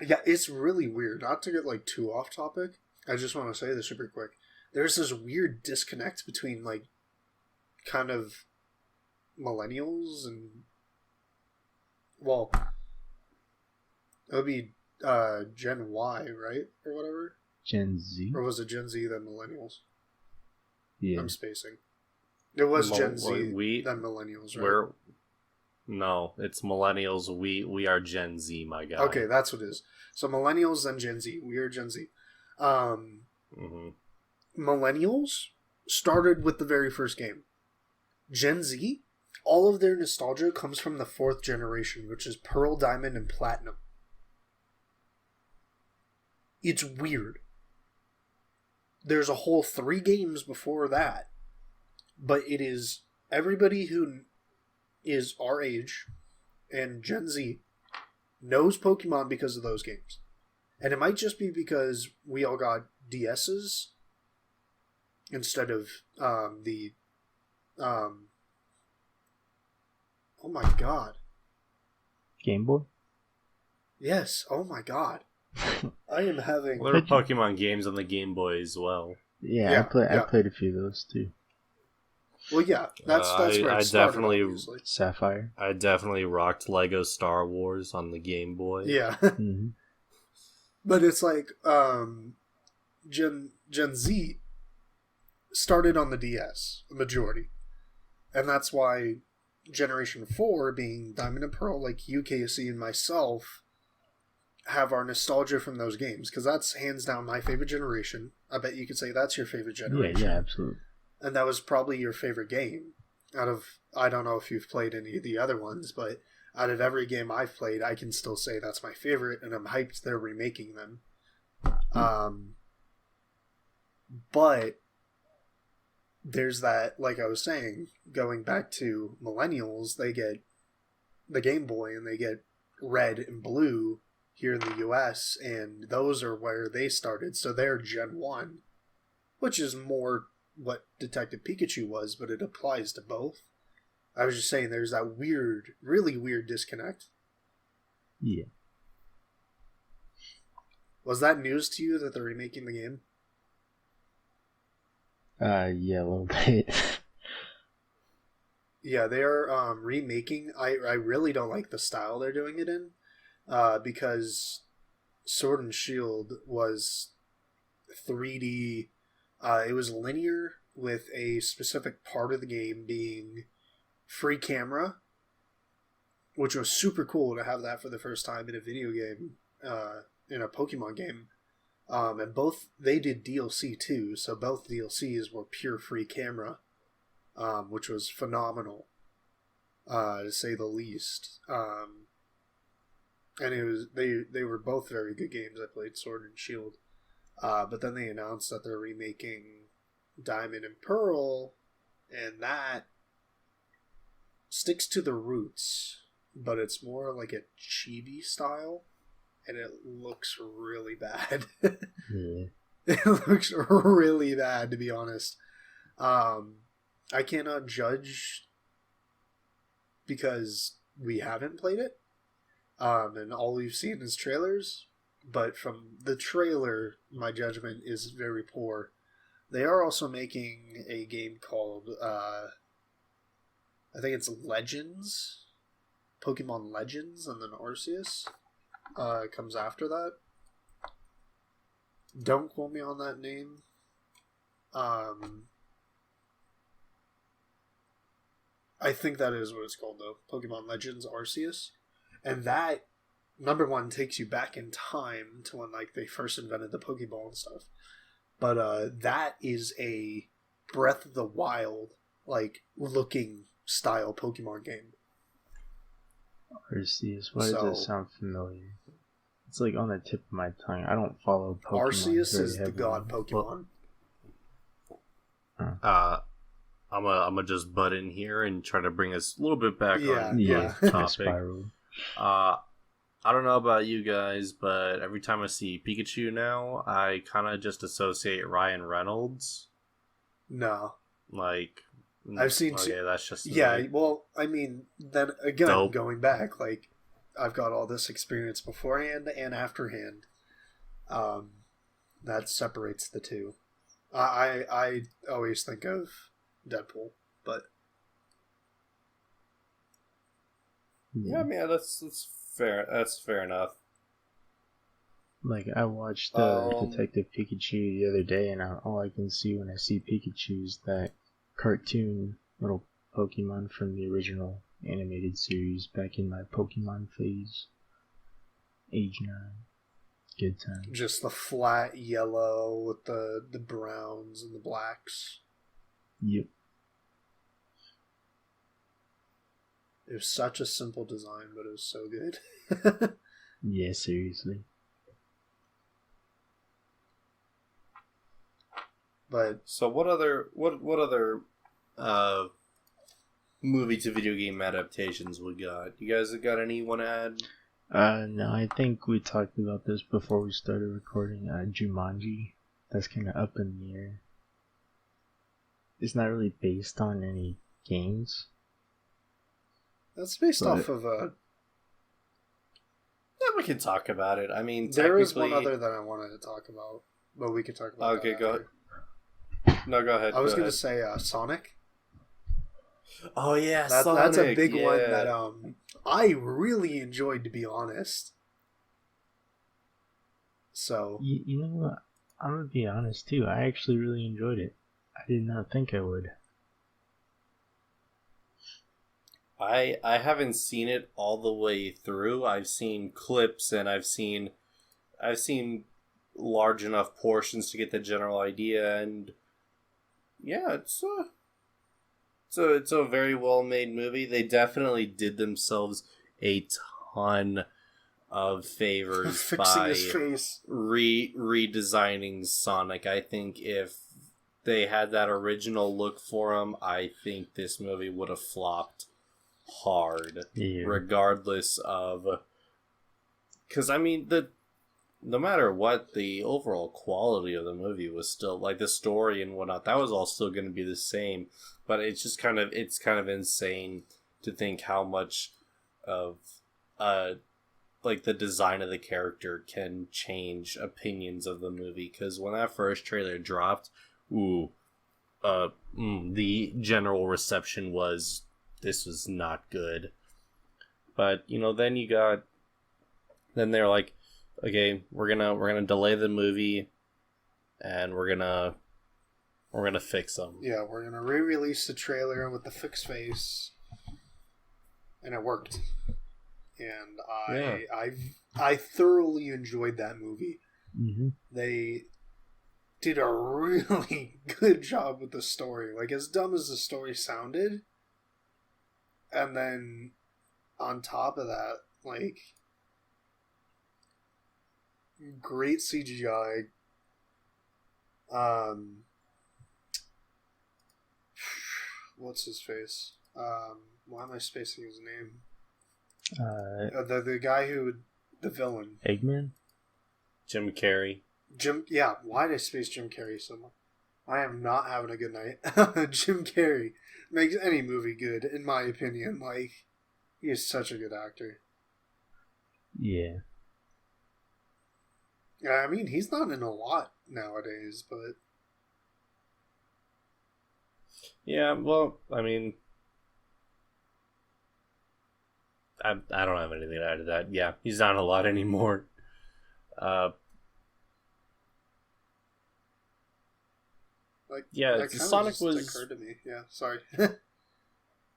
Yeah, it's really weird. Not to get, like, too off topic, I just want to say this super quick. There's this weird disconnect between, like, kind of millennials and, well, it would be Gen Y, right? Or whatever? Gen Z? Or was it Gen Z then millennials? Yeah. I'm spacing. It was Gen Z then millennials, right? No, it's millennials. We are Gen Z, my guy. Okay, that's what it is. So millennials then Gen Z. We are Gen Z. Millennials started with the very first game. Gen Z, all of their nostalgia comes from the 4th generation, which is Pearl, Diamond, and Platinum. It's weird. There's a whole 3 games before that, but it is everybody who is our age and Gen Z knows Pokemon because of those games. And it might just be because we all got DSs instead of the Oh my god. Game Boy? Yes, oh my god. I am having... Well, there were Pokemon games on the Game Boy as well. Yeah, I played a few of those too. Well, yeah, that's where it started, obviously. Sapphire. I definitely rocked Lego Star Wars on the Game Boy. Yeah. Mm-hmm. But it's like, Gen Z started on the DS, the majority. And that's why Generation 4, being Diamond and Pearl, like UKC and myself, have our nostalgia from those games. Because that's hands down my favorite generation. I bet you could say that's your favorite generation. Yeah, absolutely. And that was probably your favorite game. Out of, I don't know if you've played any of the other ones, but out of every game I've played, I can still say that's my favorite, and I'm hyped they're remaking them. But there's that, like I was saying, going back to millennials, they get the Game Boy and they get red and blue here in the US, and those are where they started, so they're Gen 1, which is more what Detective Pikachu was, but it applies to both. I was just saying there's that weird, really weird disconnect. Yeah. Was that news to you that they're remaking the game? Yeah, a little bit. Yeah, they are remaking. I really don't like the style they're doing it in, because Sword and Shield was 3D. It was linear with a specific part of the game being free camera, which was super cool to have that for the first time in a video game, in a Pokemon game. And both, they did DLC too, so both DLCs were pure free camera, which was phenomenal, to say the least. And it was, they were both very good games. I played Sword and Shield. But then they announced that they're remaking Diamond and Pearl, and that sticks to the roots, but it's more like a chibi style, and it looks really bad. Yeah. It looks really bad, to be honest. I cannot judge because we haven't played it, and all we've seen is trailers. But from the trailer, my judgment is very poor. They are also making a game called, I think it's Legends, Pokemon Legends, and then Arceus comes after that. Don't quote me on that name. I think that is what it's called, though. Pokemon Legends Arceus. And that, number one, takes you back in time to when like they first invented the Pokeball and stuff. But that is a Breath of the Wild like looking style Pokemon game. Arceus, why does it sound familiar? It's like on the tip of my tongue. I don't follow Pokemon. Arceus is the god Pokemon. I'm gonna just butt in here and try to bring us a little bit back on topic. I don't know about you guys, but every time I see Pikachu now, I kind of just associate Ryan Reynolds. No. Like, I've seen... Okay, that's just... Yeah, well, I mean, then again, going back, like, I've got all this experience beforehand and afterhand. That separates the two. I always think of Deadpool, but... Yeah, I mean, that's fair. That's fair enough. Like, I watched Detective Pikachu the other day, and all I can see when I see Pikachu is that cartoon little Pokemon from the original animated series back in my Pokemon phase. Age 9. Good time. Just the flat yellow with the browns and the blacks. Yep. It was such a simple design, but it was so good. Yeah, seriously. But so what other movie to video game adaptations we got? You guys got any you want to add? No, I think we talked about this before we started recording. Jumanji, that's kind of up in the air. It's not really based on any games. That's based off of a... Yeah, we can talk about it. I mean, there is one other that I wanted to talk about, but we could talk about okay, that go after. ahead. No, go ahead. I was going to say Sonic. Oh, yeah, Sonic. That's a big one yeah. that I really enjoyed, to be honest. So... You know what? I'm going to be honest, too. I actually really enjoyed it. I did not think I would. I haven't seen it all the way through. I've seen clips and I've seen large enough portions to get the general idea, and yeah, it's a very well made movie. They definitely did themselves a ton of favors fixing by his face. redesigning Sonic. I think if they had that original look for him, I think this movie would have flopped hard, regardless of, because I mean, no matter what, the overall quality of the movie was still, like, the story and whatnot, that was all still going to be the same. But it's just kind of insane to think how much of like the design of the character can change opinions of the movie. Because when that first trailer dropped, the general reception was, this was not good. But then they're like, okay, we're gonna delay the movie, and we're gonna fix them. Yeah, we're gonna re-release the trailer with the fixed face, and it worked. And I thoroughly enjoyed that movie. Mm-hmm. They did a really good job with the story. Like, as dumb as the story sounded, and then on top of that, like, great CGI. What's his face? Why am I spacing his name? The guy the villain. Eggman? Jim Carrey. Yeah, why did I space Jim Carrey so much? I am not having a good night. Jim Carrey makes any movie good, in my opinion. Like, he is such a good actor. Yeah. I mean, he's not in a lot nowadays, but... Yeah, well, I mean, I don't have anything to add to that. Yeah, he's not in a lot anymore. Yeah, Sonic was... occurred to me. Yeah, sorry.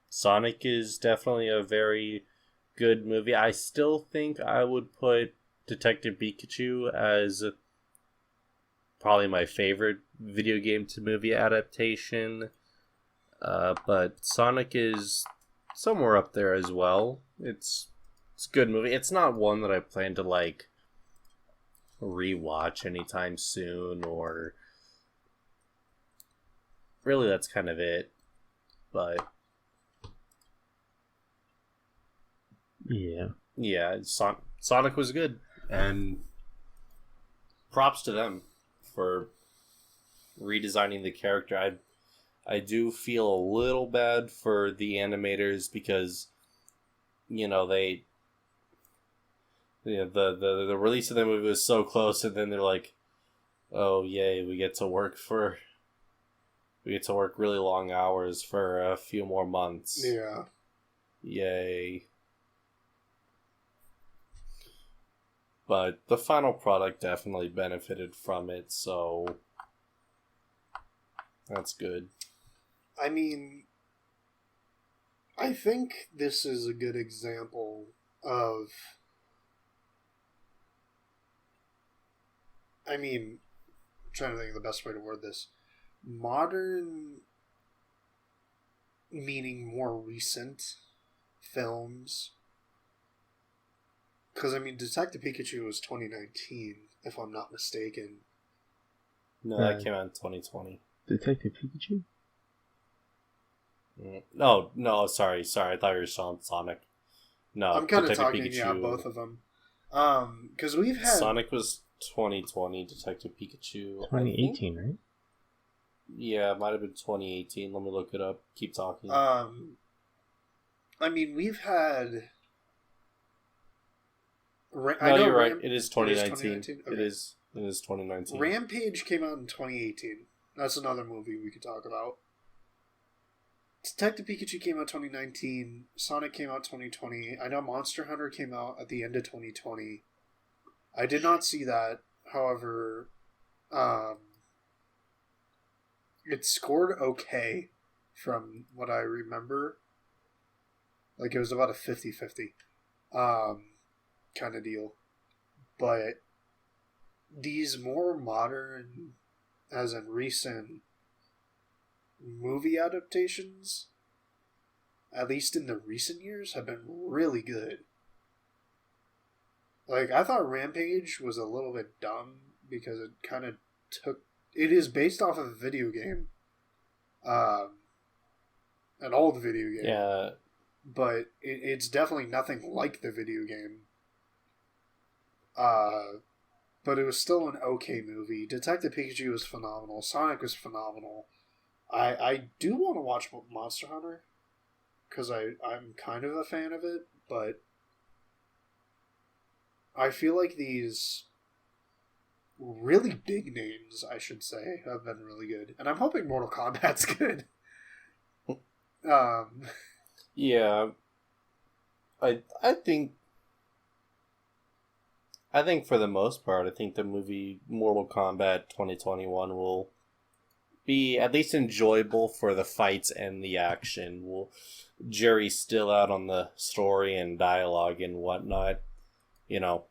Sonic is definitely a very good movie. I still think I would put Detective Pikachu as probably my favorite video game to movie adaptation. But Sonic is somewhere up there as well. It's a good movie. It's not one that I plan to, like, rewatch anytime soon, or really that's kind of it. But yeah, Sonic was good, and props to them for redesigning the character. I do feel a little bad for the animators because, the release of the movie was so close, and then they're like, oh yay, we get to work really long hours for a few more months. Yeah. Yay. But the final product definitely benefited from it, so that's good. I mean, I think this is a good example of... I'm trying to think of the best way to word this. Modern, meaning more recent, films. Because, Detective Pikachu was 2019, if I'm not mistaken. No, that came out in 2020. Detective Pikachu? No, sorry. I thought you were saying Sonic. No, I'm kind of talking, Pikachu. both of them. Because we've had... Sonic was 2020, Detective Pikachu... 2018, right? Yeah, it might have been 2018. Let me look it up. Keep talking. I mean, we've had. No, you're right. It is 2019. 2019? Okay. It is 2019. Rampage came out in 2018. That's another movie we could talk about. Detective Pikachu came out 2019. Sonic came out 2020. I know Monster Hunter came out at the end of 2020. I did not see that. However, it scored okay from what I remember. Like, it was about a 50-50 kind of deal. But these more modern, as in recent, movie adaptations, at least in the recent years, have been really good. Like, I thought Rampage was a little bit dumb because it kind of took... It is based off of a video game. An old video game. Yeah. But it's definitely nothing like the video game. But it was still an okay movie. Detective Pikachu was phenomenal. Sonic was phenomenal. I do want to watch Monster Hunter because I'm kind of a fan of it, but I feel like these really big names, I should say, have been really good. And I'm hoping Mortal Kombat's good. Yeah. I think for the most part, I think the movie Mortal Kombat 2021 will be at least enjoyable for the fights and the action. Jerry's still out on the story and dialogue and whatnot. You know,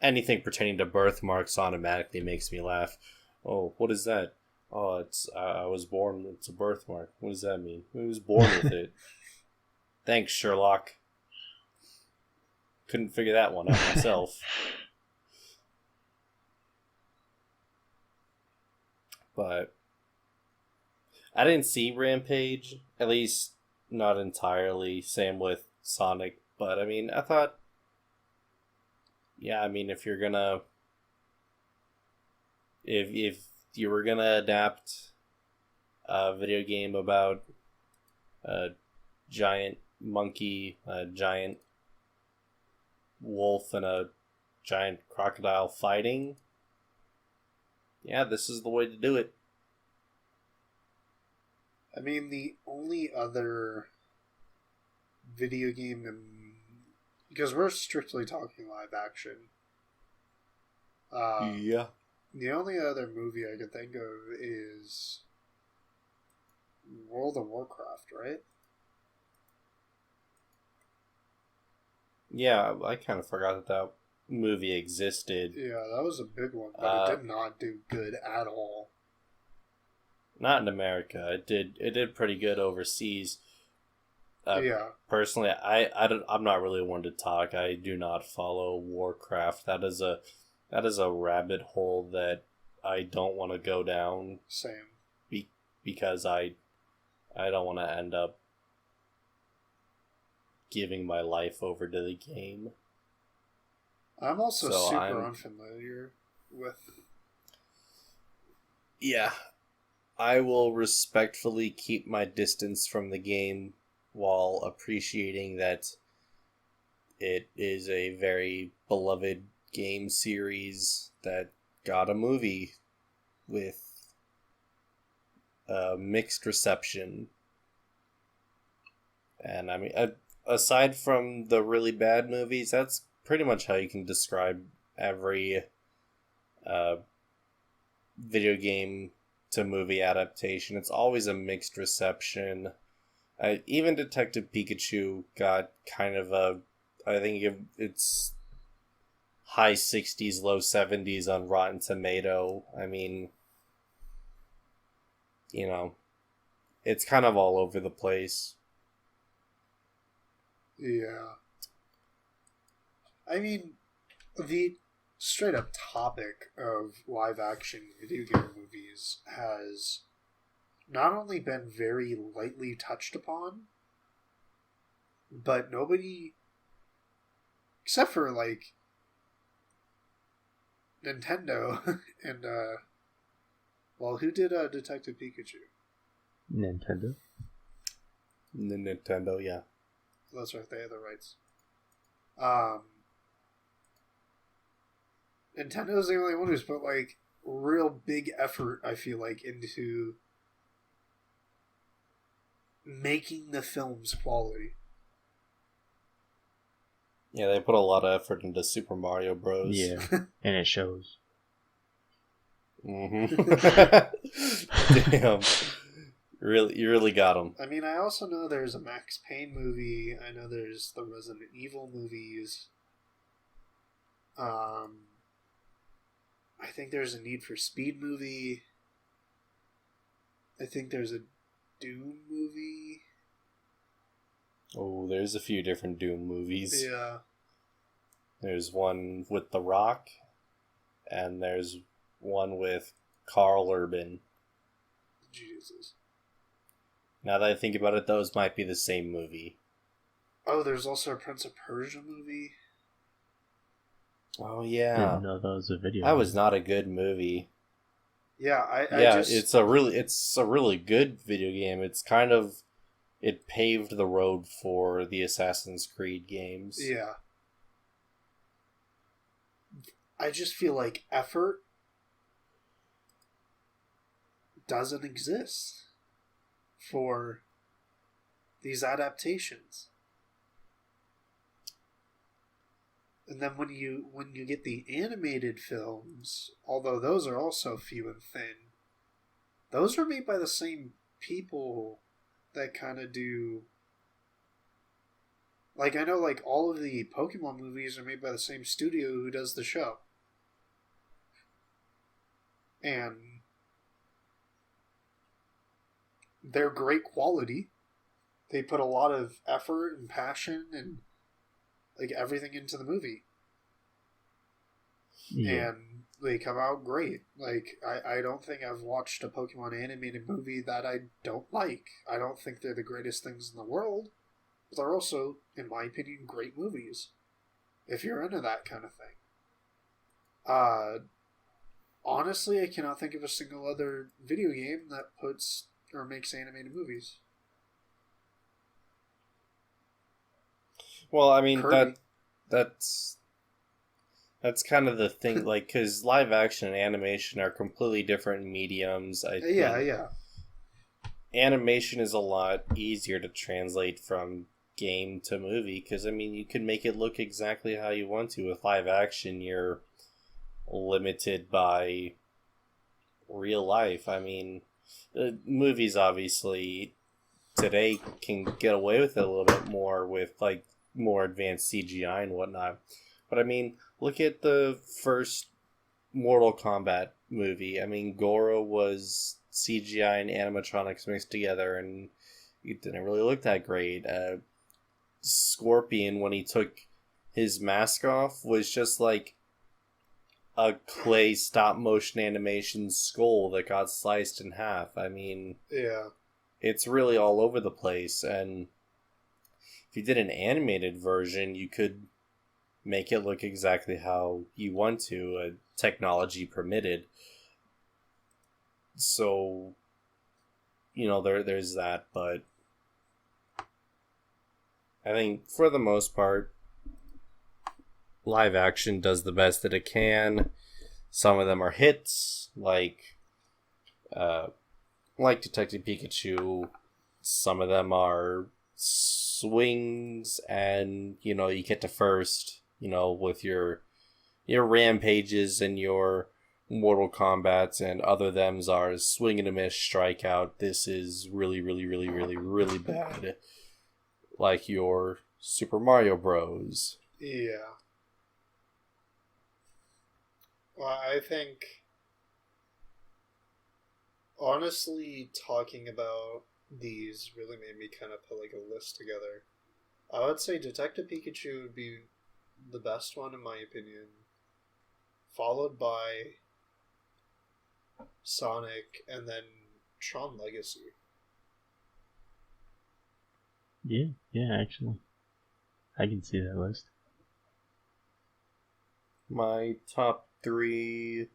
anything pertaining to birthmarks automatically makes me laugh. Oh, what is that? Oh, it's I was born. It's a birthmark. What does that mean? Who was born with it? Thanks, Sherlock. Couldn't figure that one out myself. But I didn't see Rampage, at least not entirely. Same with Sonic. But I mean, I thought, yeah, I mean, if you were gonna adapt a video game about a giant monkey, a giant wolf, and a giant crocodile fighting, yeah, this is the way to do it. I mean, the only other video game, because we're strictly talking live action. Yeah. The only other movie I could think of is World of Warcraft, right? Yeah, I kind of forgot that movie existed. Yeah, that was a big one, but it did not do good at all. Not in America. It did pretty good overseas. Yeah. Personally, I'm not really one to talk. I do not follow Warcraft. That is a rabbit hole that I don't want to go down. Same. Because I don't want to end up giving my life over to the game. I'm also super unfamiliar with... Yeah. I will respectfully keep my distance from the game while appreciating that it is a very beloved game series that got a movie with mixed reception. And I mean, aside from the really bad movies, that's pretty much how you can describe every video game to movie adaptation. It's always a mixed reception. Even Detective Pikachu got kind of I think it's high 60s, low 70s on Rotten Tomato. I mean, you know, it's kind of all over the place. Yeah. I mean, the straight up topic of live action video game movies has not only been very lightly touched upon, but nobody, except for like Nintendo and Well, who did Detective Pikachu? Nintendo. Nintendo, yeah. That's right, they have the rights. Nintendo's the only one who's put like real big effort, I feel like, into making the films quality. Yeah, they put a lot of effort into Super Mario Bros. Yeah, and it shows. Mm-hmm. Damn. You really got them. I mean, I also know there's a Max Payne movie. I know there's the Resident Evil movies. I think there's a Need for Speed movie. I think there's a Doom movie. Oh, there's a few different Doom movies. Yeah. There's one with The Rock, and there's one with Carl Urban. Jesus. Now that I think about it, those might be the same movie. Oh, there's also a Prince of Persia movie. Oh yeah, Didn't know that was a video. that was not a good movie. Yeah, it's a really good video game. It's kind of it paved the road for the Assassin's Creed games. Yeah. I just feel like effort doesn't exist for these adaptations. And then when you get the animated films, although those are also few and thin, those are made by the same people that kind of do. Like, I know, like, all of the Pokemon movies are made by the same studio who does the show. And they're great quality. They put a lot of effort and passion and, like, everything into the movie. Yeah. And they come out great. Like, I don't think I've watched a Pokemon animated movie that I don't like. I don't think they're the greatest things in the world. But they're also, in my opinion, great movies. If you're into that kind of thing. Honestly, I cannot think of a single other video game that puts or makes animated movies. Well, I mean Kirby. that's kind of the thing, like, because live action and animation are completely different mediums. I think Yeah. animation is a lot easier to translate from game to movie because I mean you can make it look exactly how you want to. With live action, you're limited by real life. I mean, movies obviously today can get away with it a little bit more with like more advanced CGI and whatnot. But I mean, look at the first Mortal Kombat movie. I mean, Goro was CGI and animatronics mixed together, and it didn't really look that great. Scorpion, when he took his mask off, was just like a clay stop motion animation skull that got sliced in half. I mean, Yeah. it's really all over the place, and if you did an animated version, you could make it look exactly how you want to, technology permitted. So, you know, there's that, but I think for the most part, live action does the best that it can. Some of them are hits, like Detective Pikachu. Some of them are swings, and you know you get to first. You know, with your rampages and your Mortal Kombats, and other thems are swing and a miss, strikeout. This is really, really, really, really, really bad. Like your Super Mario Bros. Yeah. Well, I think, honestly, talking about these really made me kind of put like a list together. I would say Detective Pikachu would be the best one in my opinion, followed by Sonic, and then Tron Legacy. Yeah, actually. I can see that list. My top three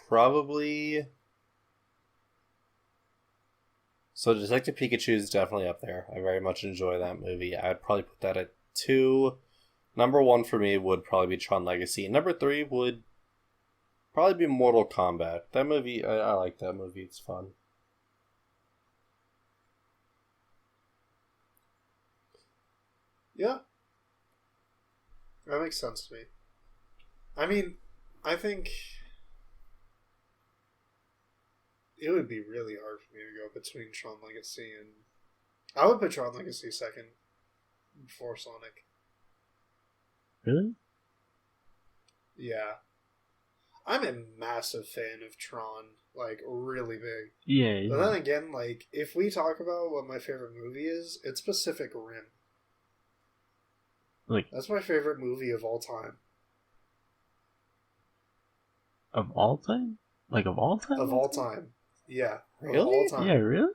probably... So Detective Pikachu is definitely up there. I very much enjoy that movie. I'd probably put that at 2. Number 1 for me would probably be Tron Legacy. Number 3 would probably be Mortal Kombat. That movie, I like that movie. It's fun. Yeah. That makes sense to me. I mean, I think it would be really hard for me to go between Tron Legacy and... I would put Tron Legacy second before Sonic. Really? Yeah. I'm a massive fan of Tron. Like, really big. Yeah. But then again, like, if we talk about what my favorite movie is, it's Pacific Rim. Like, that's my favorite movie of all time. Of all time? Like, of all time? Of all time. Yeah. Really? Of all time. Yeah, really?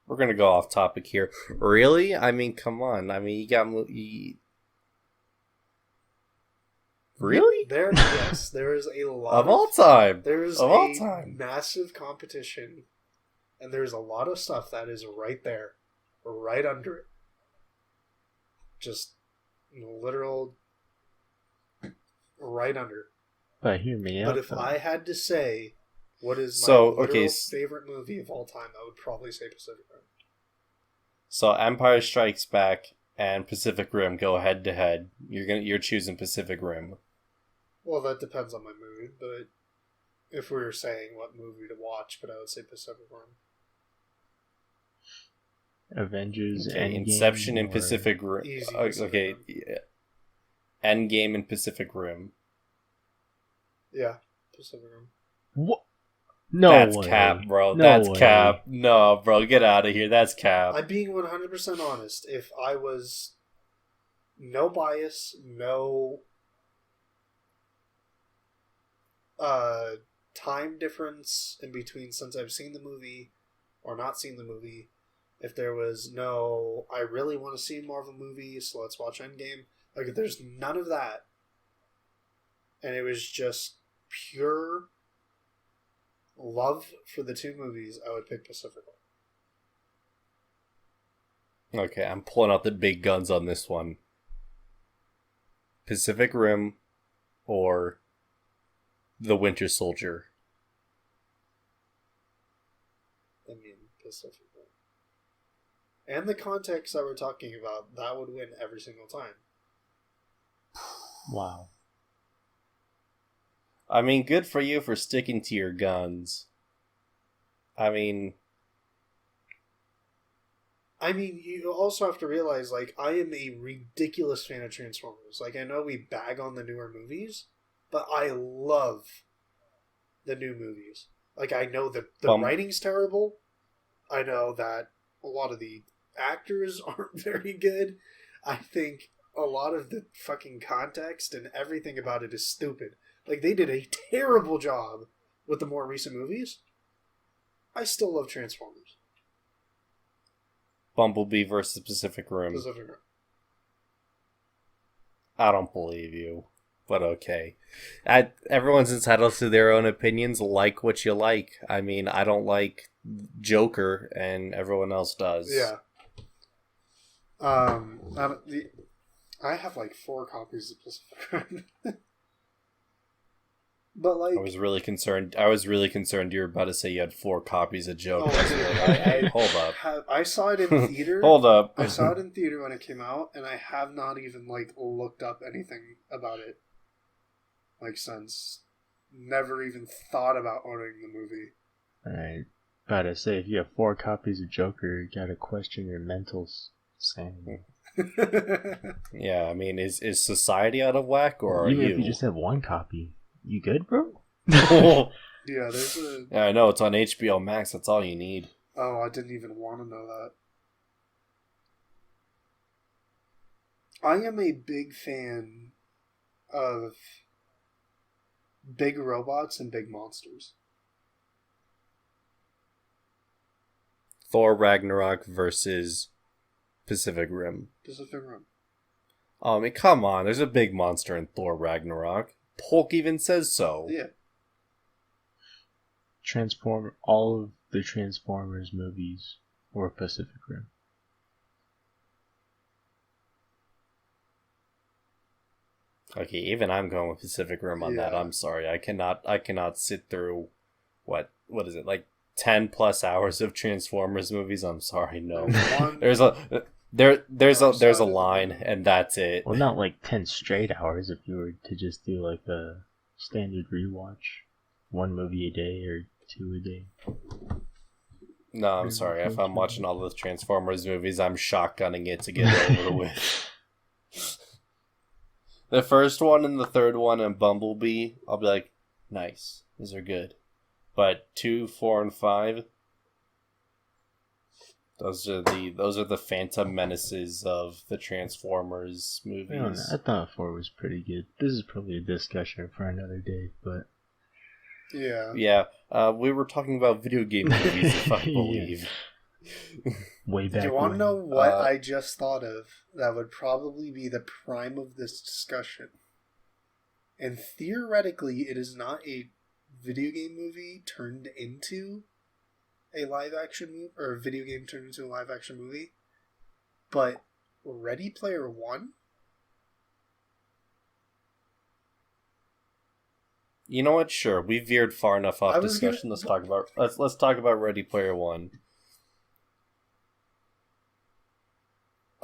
We're gonna go off topic here. Really? I mean, come on. I mean, you got... Really? There is a lot of all time. There's of all time. Massive competition, and there's a lot of stuff that is right there, right under it. Just literal, right under. But hear me out. But if I had to say what is my favorite movie of all time, I would probably say Pacific Rim. So Empire Strikes Back and Pacific Rim go head to head. You're choosing Pacific Rim. Well, that depends on my mood, but if we were saying what movie to watch, but I would say Pacific Rim. Avengers, okay, Endgame, Inception and Pacific Rim. Okay, yeah. Endgame and Pacific Rim. Yeah, Pacific Rim. What? No That's way. cap, bro. No That's way. cap. No, bro, get out of here. That's cap. I'm being 100% honest. If I was no bias, no time difference in between since I've seen the movie or not seen the movie, if there was no, I really want to see more of a movie, so let's watch Endgame. Like, if there's none of that, and it was just pure love for the two movies, I would pick Pacific Rim. Okay, I'm pulling out the big guns on this one. Pacific Rim or The Winter Soldier. I mean, Pacific Rim. And the context that we're talking about, that would win every single time. Wow. I mean, good for you for sticking to your guns. I mean, you also have to realize, like, I am a ridiculous fan of Transformers. Like, I know we bag on the newer movies, but I love the new movies. Like, I know the writing's terrible. I know that a lot of the actors aren't very good. I think a lot of the fucking context and everything about it is stupid. Like, they did a terrible job with the more recent movies. I still love Transformers. Bumblebee versus Pacific Rim. Pacific Rim. I don't believe you, but okay. Everyone's entitled to their own opinions. Like what you like. I mean, I don't like Joker, and everyone else does. Yeah. I have like 4 copies of Pacific Rim. But like, I was really concerned you were about to say you had 4 copies of Joker. Oh, dude, Hold up. I saw it in theater. Hold up. I saw it in theater when it came out, and I have not even like looked up anything about it like since. Never even thought about owning the movie. Alright. About to say, if you have 4 copies of Joker, you gotta question your mental sanity. Yeah, I mean, is society out of whack, or even are you? if you just have 1 copy, you good, bro? Yeah, there's a... Yeah, I know, it's on HBO Max, that's all you need. Oh, I didn't even want to know that. I am a big fan of big robots and big monsters. Thor Ragnarok versus Pacific Rim. Pacific Rim. I mean, come on. There's a big monster in Thor Ragnarok. Hulk even says so. Yeah. All of the Transformers movies were Pacific Rim. Okay, even I'm going with Pacific Rim on that. I'm sorry. I cannot sit through what is it? Like 10 plus hours of Transformers movies. I'm sorry. No. There's a line and that's it. Well, not like 10 straight hours if you were to just do like a standard rewatch. One movie a day or two a day. No, I'm sorry. If I'm watching all the Transformers movies, I'm shotgunning it to get it over with. The first one and the third one and Bumblebee, I'll be like, nice. These are good. But 2, 4, and 5, those are the Phantom Menaces of the Transformers movies. I thought 4 was pretty good. This is probably a discussion for another day, but yeah. We were talking about video game movies, if I believe. Way back. Do you want to know what I just thought of that would probably be the prime of this discussion? And theoretically, it is not a video game movie turned into a live action movie, or a video game turned into a live action movie, but Ready Player One. You know what? Sure, we veered far enough off discussion. Let's talk about Ready Player One.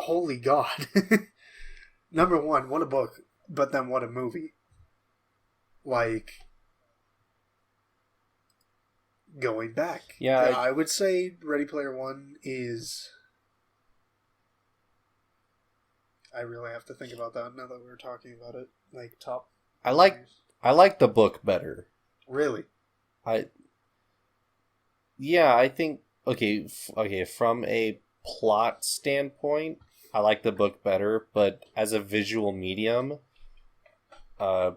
Holy God! Number one, what a book, but then what a movie. Like, going back. Yeah, I would say Ready Player One is... I really have to think about that now that we're talking about it. Like, top... I like the book better. Really? I think... Okay, from a plot standpoint, I like the book better, but as a visual medium, the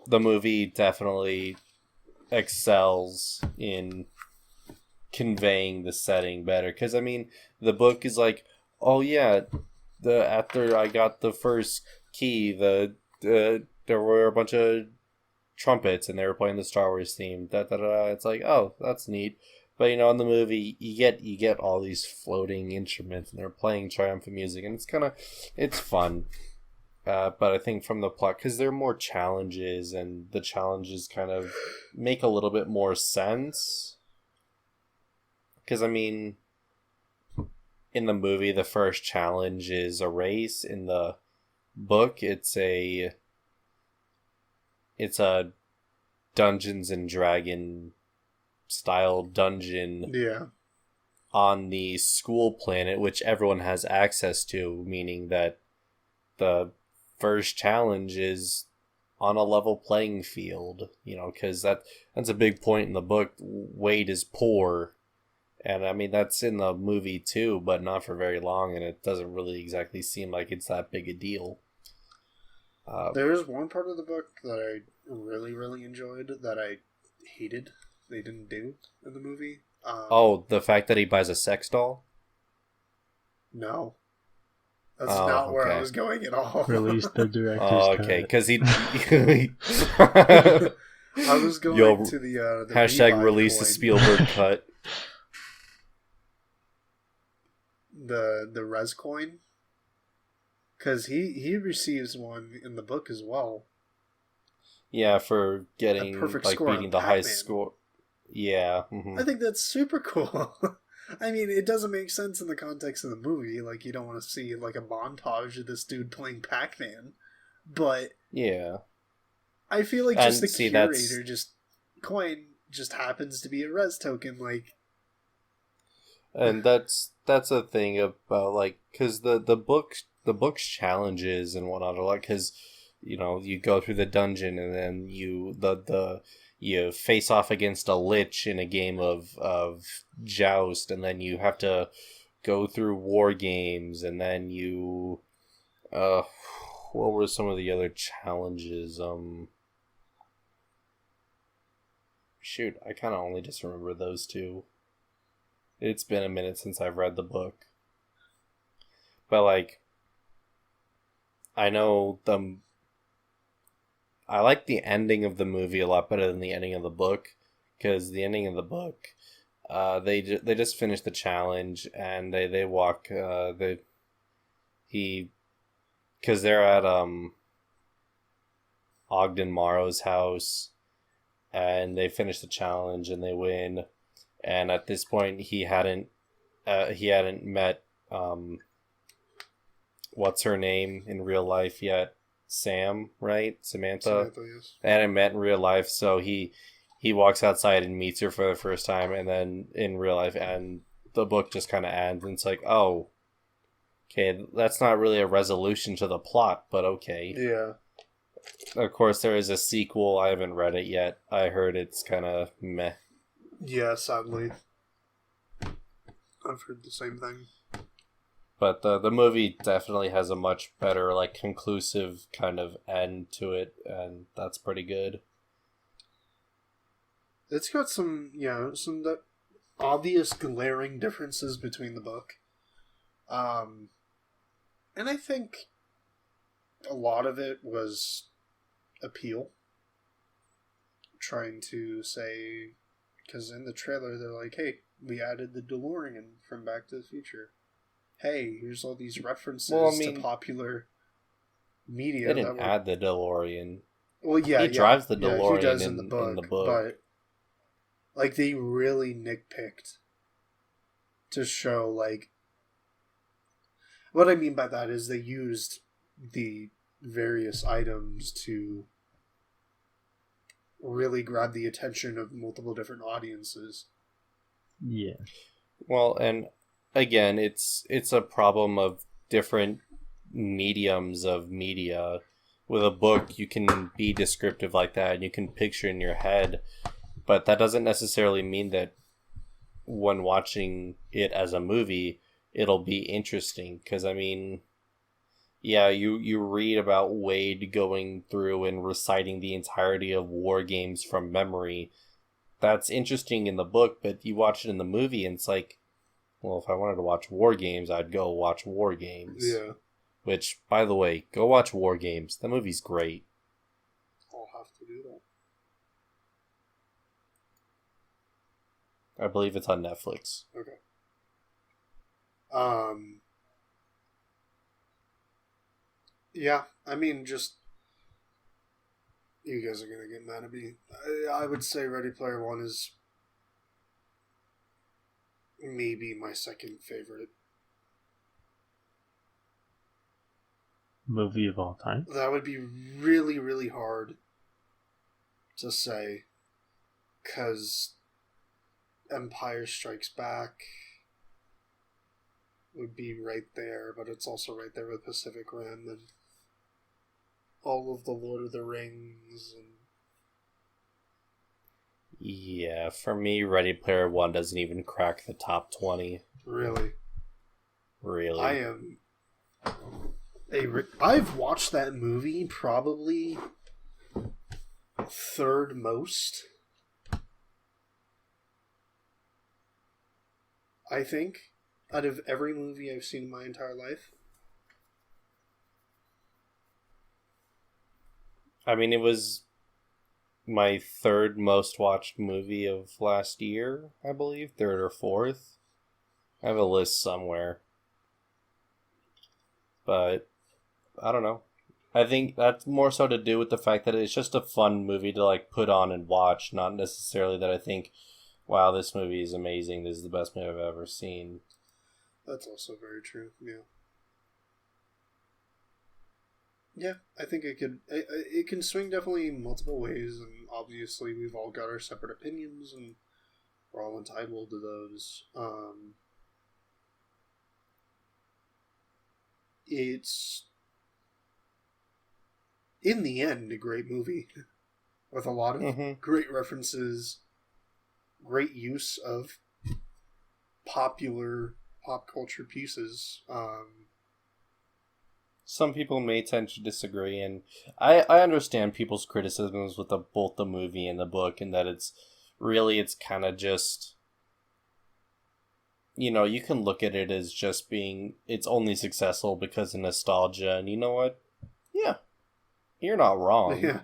movie definitely excels in conveying the setting better. Because, I mean, the book is like, oh yeah, after I got the first key, there were a bunch of trumpets and they were playing the Star Wars theme. It's like, oh, that's neat. But, you know, in the movie, you get all these floating instruments, and they're playing triumphant music, and it's fun. But I think from the plot, because there are more challenges, and the challenges kind of make a little bit more sense. Because, I mean, in the movie, the first challenge is a race. In the book, it's a Dungeons and Dragon style dungeon on the school planet, which everyone has access to, meaning that the first challenge is on a level playing field, you know, because that's a big point in the book. Wade is poor, and I mean that's in the movie too, but not for very long, and it doesn't really exactly seem like it's that big a deal. There's one part of the book that I really, really enjoyed that I hated they didn't do in the movie. The fact that he buys a sex doll? No. That's not where I was going at all. Release the director's cut. Okay, because he... I was going to the hashtag release the Spielberg cut. The res coin. Because he receives one in the book as well. Yeah, for getting, beating the highest score. Yeah. Mm-hmm. I think that's super cool. I mean, it doesn't make sense in the context of the movie. Like, you don't want to see, like, a montage of this dude playing Pac-Man. But... yeah. I feel like just the curator coin just happens to be a res token, like... And that's a thing about, like... Because the book's challenges and whatnot are like... Because, you know, you go through the dungeon and then you face off against a lich in a game of Joust, and then you have to go through war games, and then you what were some of the other challenges? Shoot, I kind of only just remember those two. It's been a minute since I've read the book. But, like, I know the I like the ending of the movie a lot better than the ending of the book, because the ending of the book, they just finished the challenge and they walk he because they're at Ogden Morrow's house, and they finish the challenge and they win, and at this point he hadn't met what's her name in real life yet. Sam, right? Samantha. Samantha, yes. They hadn't met in real life, so he walks outside and meets her for the first time, and then in real life, and the book just kind of ends, and it's like, oh, okay, that's not really a resolution to the plot, but okay. Yeah. Of course, there is a sequel. I haven't read it yet. I heard it's kind of meh. Yeah, sadly. I've heard the same thing. But the movie definitely has a much better, like, conclusive kind of end to it, and that's pretty good. It's got some obvious glaring differences between the book. And I think a lot of it was appeal. Trying to say, because in the trailer they're like, hey, we added the DeLorean from Back to the Future. Hey, here's all these references to popular media. They didn't add the DeLorean. Well, yeah, he drives the DeLorean he does in the book. But, like, they really nitpicked to show, like... What I mean by that is they used the various items to really grab the attention of multiple different audiences. Yeah. Well, and again, it's a problem of different mediums of media. With a book, you can be descriptive like that, and you can picture in your head, but that doesn't necessarily mean that when watching it as a movie, it'll be interesting. Because, I mean, yeah, you read about Wade going through and reciting the entirety of War Games from memory. That's interesting in the book, but you watch it in the movie, and it's like, well, if I wanted to watch War Games, I'd go watch War Games. Yeah. Which, by the way, go watch War Games. That movie's great. I'll have to do that. I believe it's on Netflix. Okay. Yeah, I mean, just... You guys are going to get mad at me. I would say Ready Player One is maybe my second favorite. Movie of all time? That would be really, really hard to say, because Empire Strikes Back would be right there, but it's also right there with Pacific Rim and all of the Lord of the Rings. And yeah, for me, Ready Player One doesn't even crack the top 20. Really? Really? I am... I've watched that movie probably third most, I think, out of every movie I've seen in my entire life. I mean, it was my third most watched movie of last year, I believe. Third or fourth. I have a list somewhere. But I don't know. I think that's more so to do with the fact that it's just a fun movie to, like, put on and watch, not necessarily that I think, wow, this movie is amazing, this is the best movie I've ever seen. That's also very true, yeah. Yeah, I think it can swing definitely multiple ways, and obviously we've all got our separate opinions, and we're all entitled to those. It's, in the end, a great movie with a lot of great references, great use of popular pop culture pieces. Some people may tend to disagree, and I understand people's criticisms with both the movie and the book, and that it's kind of just, you know, you can look at it as just being, it's only successful because of nostalgia, and you know what? Yeah, you're not wrong. Yeah.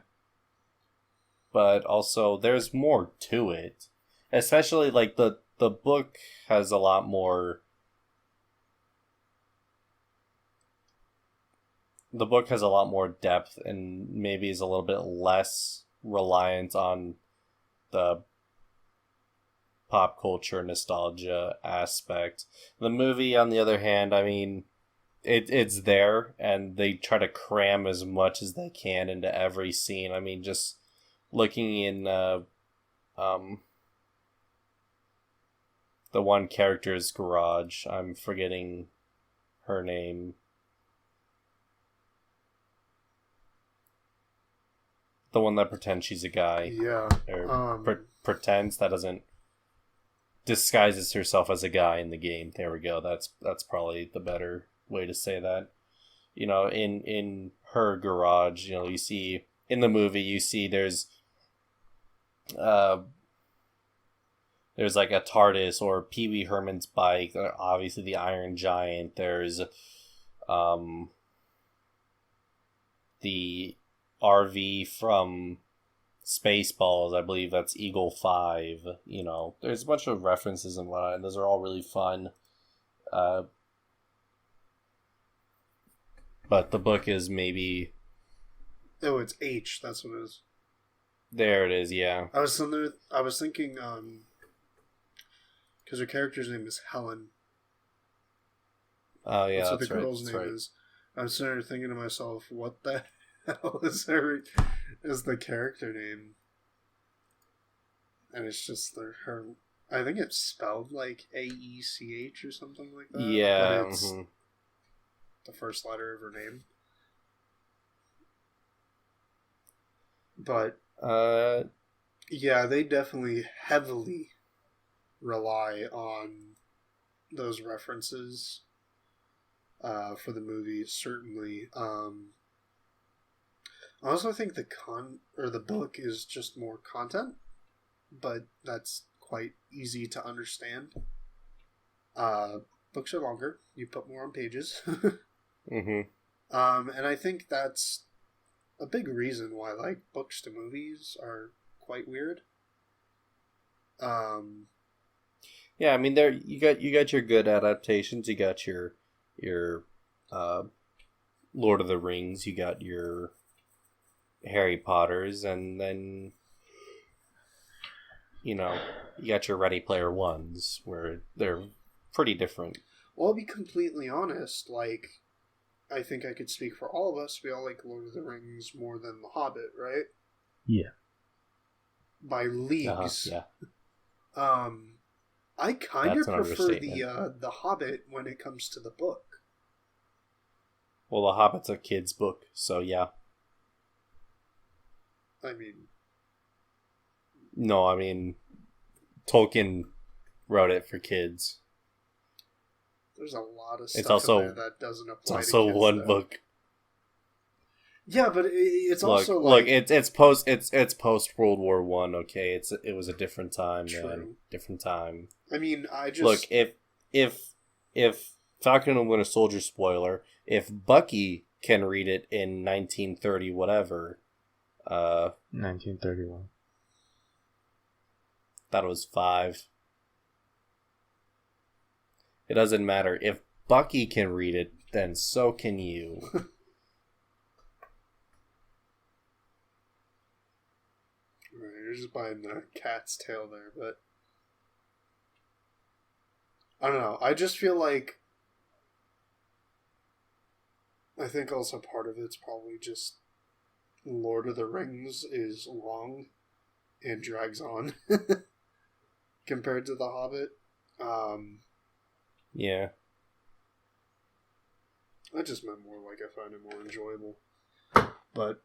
But also, there's more to it. Especially, like, the book has a lot more... The book has a lot more depth and maybe is a little bit less reliant on the pop culture nostalgia aspect. The movie, on the other hand, I mean, it's there, and they try to cram as much as they can into every scene. I mean, just looking in um the one character's garage, I'm forgetting her name. The one that pretends she's a guy. Yeah. Or pretends, that doesn't... disguises herself as a guy in the game. There we go. That's probably the better way to say that. You know, in her garage, you know, you see in the movie, you see there's like a TARDIS or Pee Wee Herman's bike. Obviously, the Iron Giant. There's the RV from Spaceballs. I believe that's Eagle 5. You know, there's a bunch of references and whatnot, and those are all really fun. But the book is maybe... Oh, it's H. That's what it is. There it is, yeah. I was thinking, because her character's name is Helen. Oh, yeah, That's what that's the right. girl's That's name right. is. I was sitting there thinking to myself, what the hell is the character name? And it's just her. I think it's spelled like AECH or something like that. Yeah. But it's the first letter of her name. But yeah, they definitely heavily rely on those references for the movie. Certainly, I also think the book is just more content, but that's quite easy to understand. Books are longer; you put more on pages. And I think that's a big reason why like books to movies are quite weird. Yeah, I mean, there you got your good adaptations. You got your Lord of the Rings. You got your Harry Potters, and then you know you got your Ready Player Ones, where they're pretty different. Well, I'll be completely honest. Like, I think I could speak for all of us. We all like Lord of the Rings more than The Hobbit, right? Yeah. By leagues. Yeah. I kind of That's an prefer understatement. the Hobbit when it comes to the book. Well, The Hobbit's a kid's book, so yeah. I mean, No, I mean, Tolkien wrote it for kids. there's a lot of It's stuff also in there that doesn't apply. It's also to kids, one though. book. Yeah, but it's also look, like it's post World War One. Okay, it was a different time, True. man. Different time. I mean, I just Look, if Falcon and Winter Soldier spoiler, if Bucky can read it in 1930 whatever, 1931. that was 5. It doesn't matter. If Bucky can read it, then so can you. Right, you're just buying the cat's tail there, but I don't know. I just feel like I think also part of it's probably just Lord of the Rings is long and drags on compared to The Hobbit. Yeah. I just meant more like I find it more enjoyable. But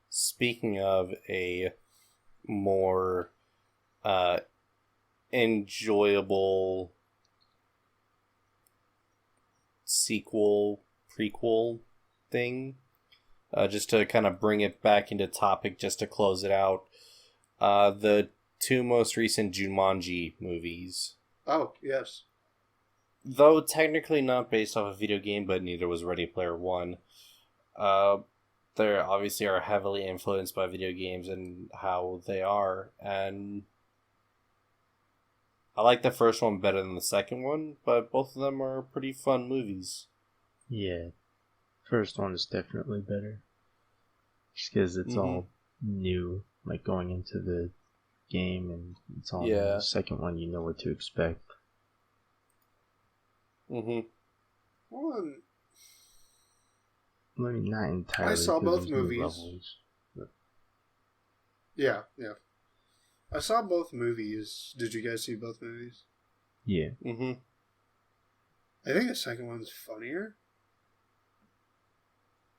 Speaking of a more enjoyable prequel thing, just to kind of bring it back into topic, just to close it out, the 2 most recent Jumanji movies. oh yes, though technically not based off a video game, but neither was Ready Player One. Uh, they obviously are heavily influenced by video games and how they are, and I like the first one better than the second one, but both of them are pretty fun movies. Yeah, first one is definitely better. Just because it's all new, like going into the game, and it's all new. The second one, you know what to expect. Mm-hmm. Well, I mean, not entirely. I saw both movies. Yeah. I saw both movies. Did you guys see both movies? Yeah. Mm-hmm. I think the second one's funnier.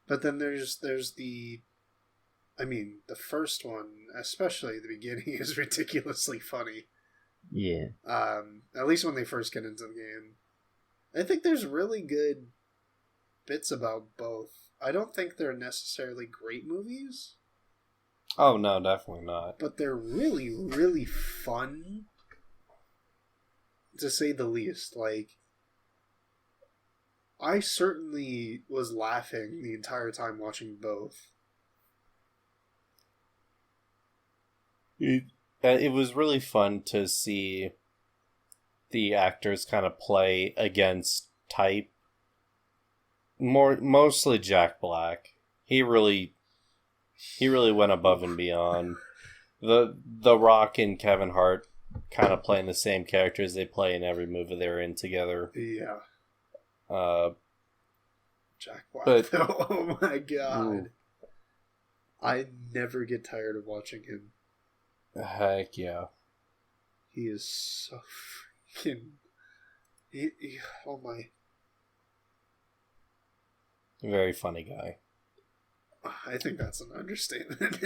But then there's the... I mean, the first one, especially the beginning, is ridiculously funny. Yeah. At least when they first get into the game. I think there's really good bits about both. I don't think they're necessarily great movies. Oh, no, definitely not. But they're really, really fun, to say the least. Like, I certainly was laughing the entire time watching both. It was really fun to see the actors kind of play against type. Mostly Jack Black. He really went above and beyond. The Rock and Kevin Hart kind of playing the same characters they play in every movie they're in together. Yeah. Jack Black, though. Oh my god. Ooh. I never get tired of watching him. Heck yeah. He is so freaking... oh my... Very funny guy. I think that's an understatement.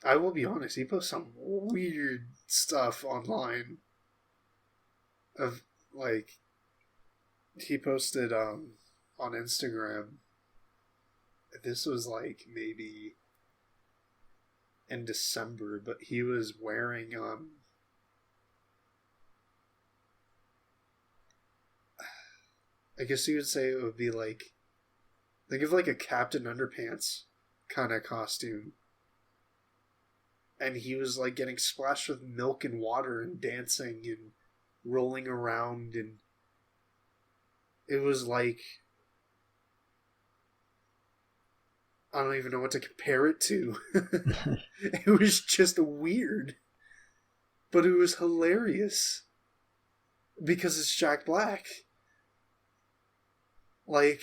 I will be honest, he posts some weird stuff online. Of, like... He posted, on Instagram... This was, like, maybe... in December, but he was wearing I guess you would say it would be like, think of like a Captain Underpants kind of costume, and he was like getting splashed with milk and water and dancing and rolling around, and it was like, I don't even know what to compare it to. It was just weird. But it was hilarious. Because it's Jack Black. Like...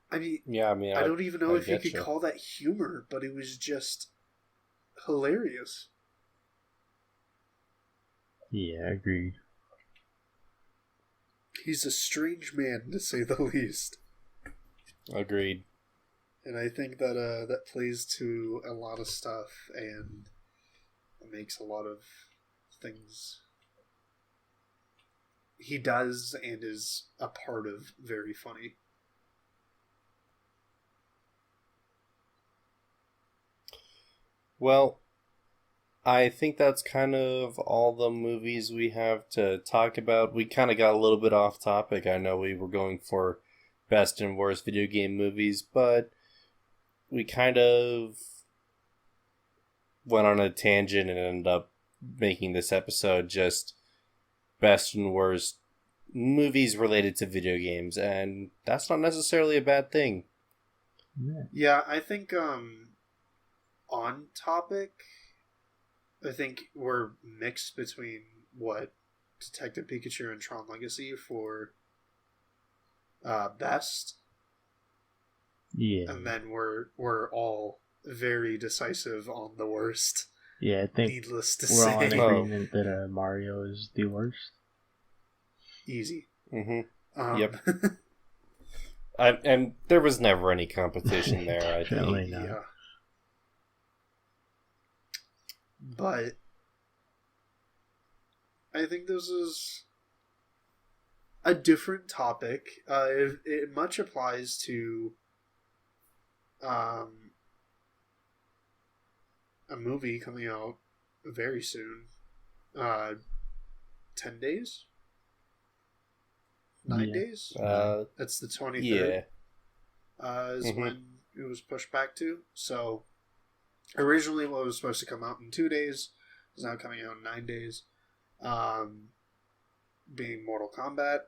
I don't even know if you could call that humor, but it was just hilarious. Yeah, agreed. He's a strange man, to say the least. Agreed. And I think that that plays to a lot of stuff, and it makes a lot of things he does and is a part of very funny. Well, I think that's kind of all the movies we have to talk about. We kind of got a little bit off topic. I know we were going for best and worst video game movies, but we kind of went on a tangent and ended up making this episode just best and worst movies related to video games, and that's not necessarily a bad thing. Yeah, I think on topic, I think we're mixed between what Detective Pikachu and Tron Legacy for best. Yeah. And then we're all very decisive on the worst. Yeah, I think needless to we're say. all in agreement that Mario is the worst. Easy. Mm-hmm. Yep. And there was never any competition there, I think. Definitely not. Yeah. But I think this is a different topic. It much applies to a movie coming out very soon. 10 days? 9 days? That's the 23rd. Yeah. Is when it was pushed back to. So, originally what was supposed to come out in 2 days is now coming out in 9 days. Being Mortal Kombat.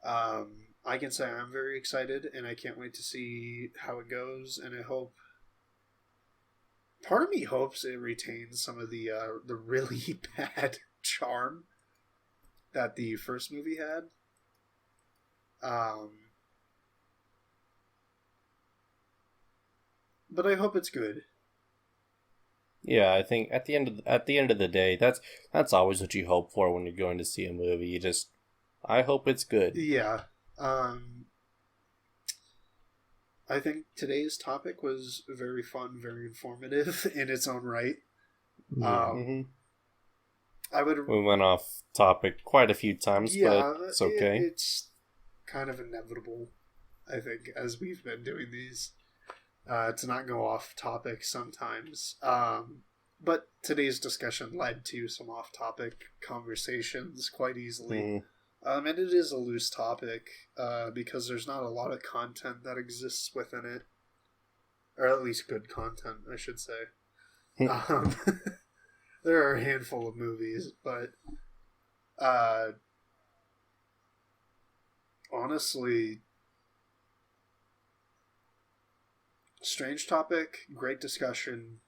I can say I'm very excited, and I can't wait to see how it goes, and I hope... Part of me hopes it retains some of the really bad charm that the first movie had. But I hope it's good. Yeah, I think at the end of the day, that's always what you hope for when you're going to see a movie. You just, I hope it's good. Yeah. I think today's topic was very fun, very informative in its own right. We went off topic quite a few times, but it's okay. It's kind of inevitable, I think, as we've been doing these, to not go off topic sometimes. But today's discussion led to some off-topic conversations quite easily. And it is a loose topic, because there's not a lot of content that exists within it. Or at least good content, I should say. There are a handful of movies, but honestly, strange topic, great discussion.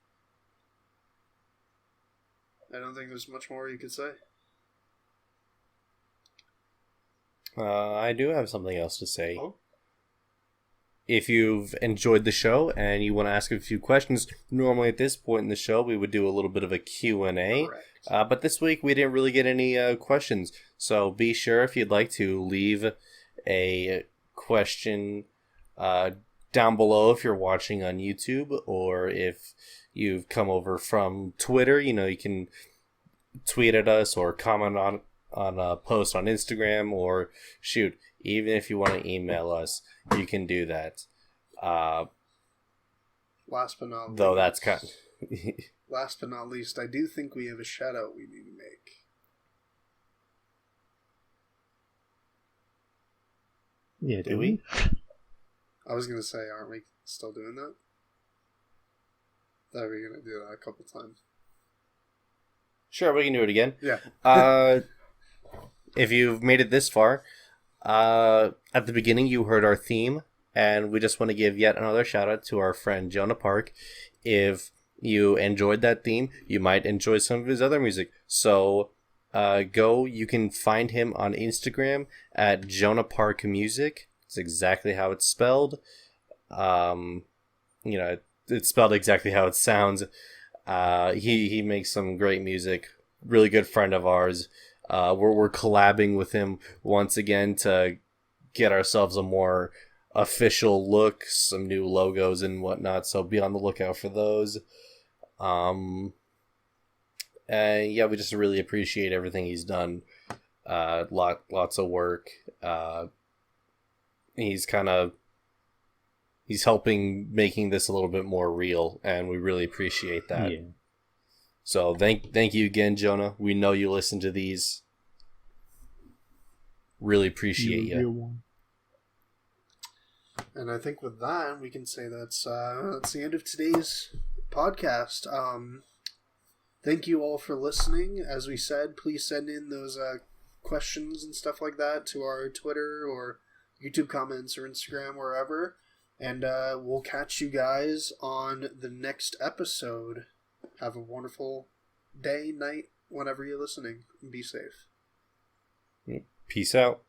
I don't think there's much more you could say. I do have something else to say. Oh? If you've enjoyed the show and you want to ask a few questions, normally at this point in the show we would do a little bit of a Q&A. But this week we didn't really get any questions. So be sure, if you'd like to, leave a question down below if you're watching on YouTube, or if you've come over from Twitter, you can tweet at us or comment on a post on Instagram, or shoot, even if you want to email us, you can do that. Last but not though least, that's kind of last but not least, I do think we have a shout out we need to make. Yeah, do we? I was gonna say, aren't we still doing that? Thought we were gonna do that a couple times. Sure, we can do it again. Yeah. If you've made it this far, at the beginning you heard our theme, and we just want to give yet another shout out to our friend Jonah Park. If you enjoyed that theme, you might enjoy some of his other music. So you can find him on Instagram at Jonah Park Music. It's exactly how it's spelled. It's spelled exactly how it sounds. He makes some great music. Really good friend of ours. We're collabing with him once again to get ourselves a more official look, some new logos and whatnot. So be on the lookout for those. And yeah, we just really appreciate everything he's done. Lots of work. He's helping making this a little bit more real, and we really appreciate that. Yeah. So thank you again, Jonah. We know you listen to these. Really appreciate you. And I think with that, we can say that's the end of today's podcast. Thank you all for listening. As we said, please send in those questions and stuff like that to our Twitter or YouTube comments or Instagram, wherever. And we'll catch you guys on the next episode. Have a wonderful day, night, whenever you're listening. And be safe. Peace out.